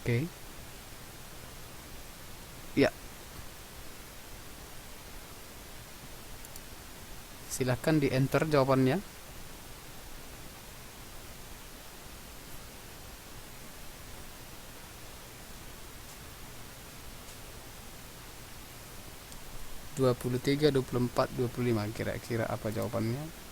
Oke. Ya. Silahkan di enter jawabannya. Dua 23, 24, 25. Kira-kira apa jawabannya?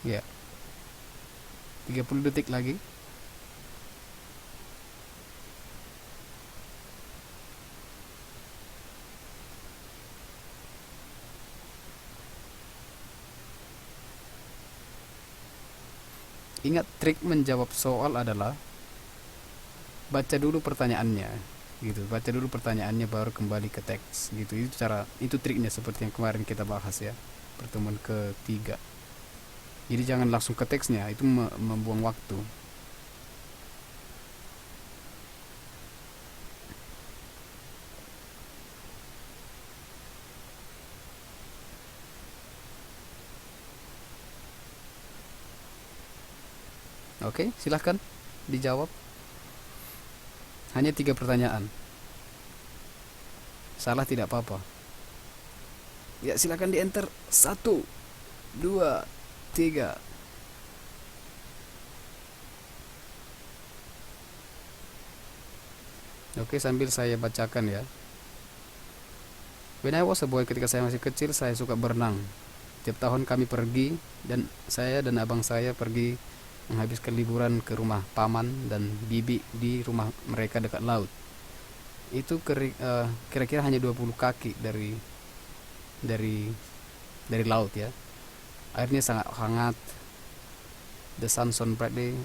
Ya, 30 detik lagi. Ingat, trik menjawab soal adalah baca dulu pertanyaannya, gitu. Baca dulu pertanyaannya baru kembali ke teks, gitu. Itu triknya seperti yang kemarin kita bahas ya, pertemuan ketiga. Jadi jangan langsung ke teksnya, itu membuang waktu. Oke, silahkan dijawab. Hanya 3 pertanyaan. Salah tidak apa-apa. Ya, silahkan di enter. 1, 2, 3. Oke, sambil saya bacakan ya. When I was a boy, ketika saya masih kecil, saya suka berenang. Tiap tahun kami pergi, dan saya dan abang saya pergi menghabiskan liburan ke rumah paman dan bibi di rumah mereka dekat laut. Itu kira-kira hanya 20 kaki dari laut ya. Airnya sangat hangat. The sun shone brightly.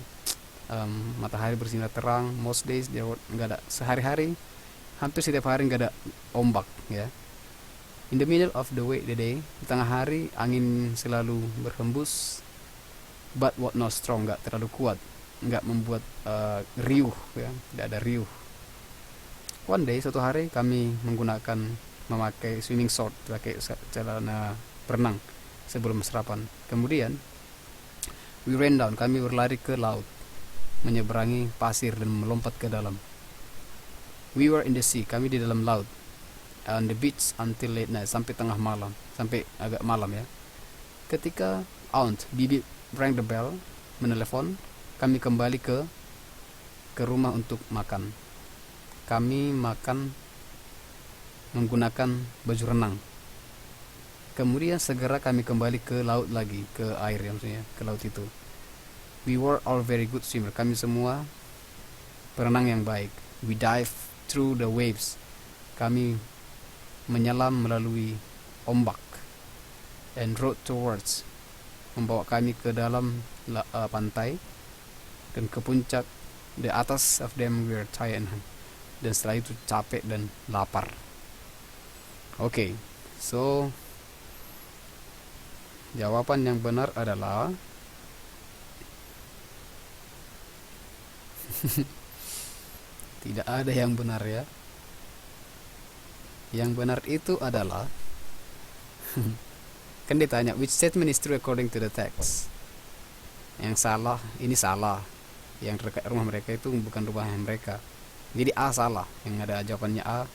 Matahari bersinar terang. Most days nggak ada, sehari-hari hampir setiap hari nggak ada ombak ya. In the middle of the day, di tengah hari angin selalu berhembus, but what not strong, nggak terlalu kuat, nggak membuat riuh ya, tidak ada riuh. One day, suatu hari kami memakai swimming short, pakai celana berenang sebelum sarapan. Kemudian we ran down, kami berlari ke laut, menyeberangi pasir dan melompat ke dalam. We were in the sea, kami di dalam laut. On the beach until late night, sampai tengah malam, sampai agak malam ya. Ketika aunt bibi rang the bell, menelepon, kami kembali ke rumah untuk makan. Kami makan menggunakan baju renang. Kemudian segera kami kembali ke laut lagi, ke air ya, maksudnya ke laut itu. We were all very good swimmer, kami semua perenang yang baik. We dive through the waves, kami menyelam melalui ombak. And rode towards, membawa kami ke dalam pantai dan ke puncak. The atas of them we were tired, dan setelah itu capek dan lapar. Oke, so jawaban yang benar adalah tidak ada yang benar ya. Yang benar itu adalah kan ditanya which statement is true according to the text. Yang salah, ini salah. Yang dekat rumah mereka itu bukan rumahnya mereka. Jadi A salah. Yang ada jawabannya A.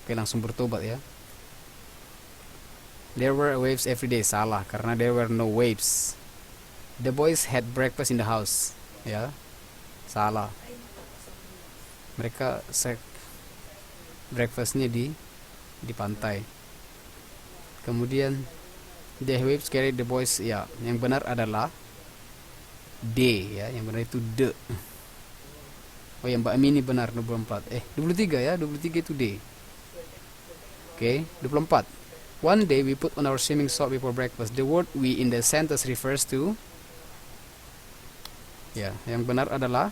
Oke, langsung bertobat ya. There were waves every day, salah, karena there were no waves. The boys had breakfast in the house, ya, salah. Mereka breakfastnya di pantai. Kemudian the waves carried the boys, ya, yang benar adalah D ya, yang benar itu D. Oh, yang Mbak Mini benar 24. 23 ya, 23 itu D. Oke, 24. One day we put on our swimming short before breakfast. The word we in the sentence refers to, ya, yang benar adalah,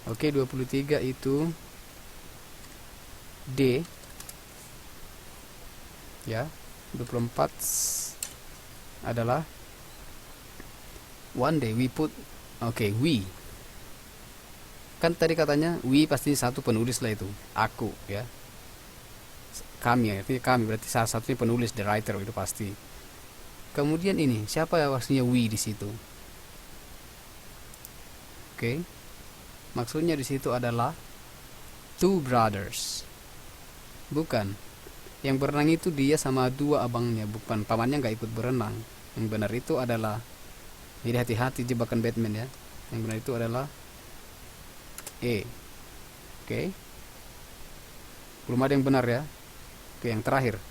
oke, 23 itu D. Ya, 24 adalah one day we put, oke, we. Kan tadi katanya we pasti satu penulis lah itu, aku ya. Kami ya, artinya kami, berarti salah satunya penulis, the writer itu pasti. Kemudian ini, siapa ya pastinya we di situ? Oke. Maksudnya di situ adalah two brothers. Bukan. Yang berenang itu dia sama dua abangnya, bukan pamannya nggak ikut berenang. Yang benar itu adalah, jadi hati-hati jebakan Batman ya. Yang benar itu adalah E. Oke. Belum ada yang benar ya. Oke, yang terakhir.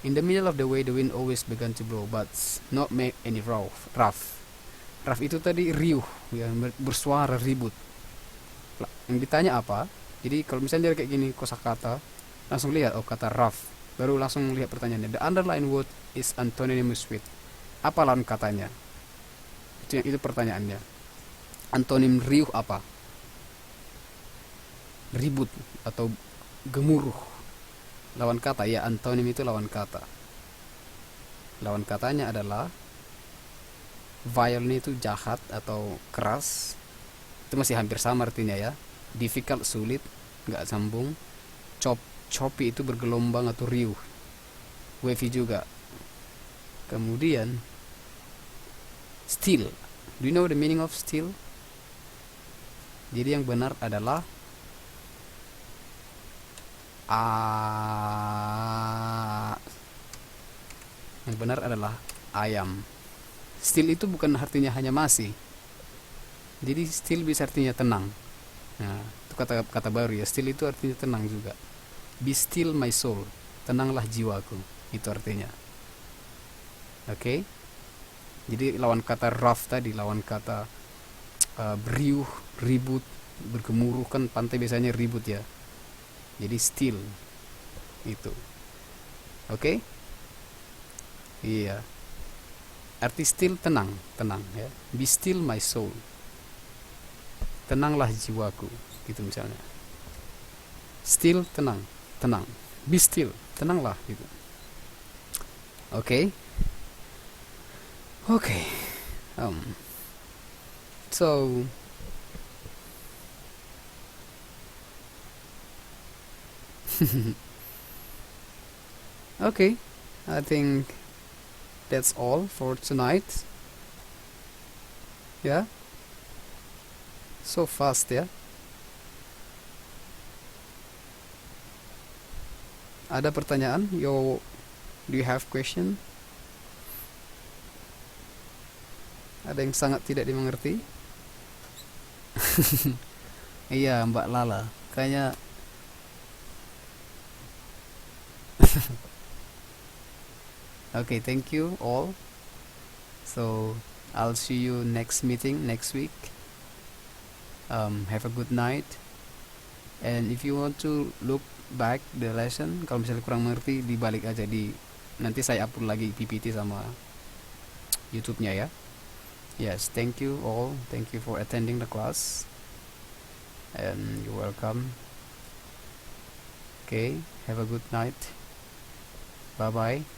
In the middle of the way the wind always began to blow but not make any rough. Rough itu tadi riuh, ya, bersuara ribut. Yang ditanya apa? Jadi kalau misalnya dia kayak gini kosakata, langsung lihat oh kata rough. Baru langsung lihat pertanyaannya. The underlined word is antonymous with. Apa lawan katanya? Itu pertanyaannya. Antonim riuh apa? Ribut atau gemuruh. Lawan kata ya, antonim itu lawan kata. Lawan katanya adalah violent itu jahat atau keras. Itu masih hampir sama artinya ya. Difficult sulit, nggak sambung. Choppy itu bergelombang atau riuh. Wavy juga. Kemudian still. Do you know the meaning of still? Jadi yang benar adalah yang benar adalah ayam. Still itu bukan artinya hanya masih. Jadi still bisa artinya tenang. Nah, itu kata baru ya. Still itu artinya tenang juga. Be still my soul. Tenanglah jiwaku. Itu artinya. Oke. Jadi lawan kata rough tadi, lawan kata beriuh, ribut, bergemuruh, kan pantai biasanya ribut ya. Jadi still itu. Oke? Iya. Arti still tenang ya. Be still my soul. Tenanglah jiwaku, gitu misalnya. Still tenang. Be still, tenanglah gitu. Oke. So okay, I think that's all for tonight. Yeah, so fast ya. Ada pertanyaan? Do you have question? Ada yang sangat tidak dimengerti? Iya, Mbak Lala, kayaknya. Okay, thank you all. So I'll see you next meeting next week. Have a good night. And if you want to look back the lesson, kalau misalnya kurang mengerti, dibalik aja nanti saya upload lagi PPT sama YouTube-nya ya. Yes, thank you all. Thank you for attending the class. And you're welcome. Okay, have a good night. Bye bye.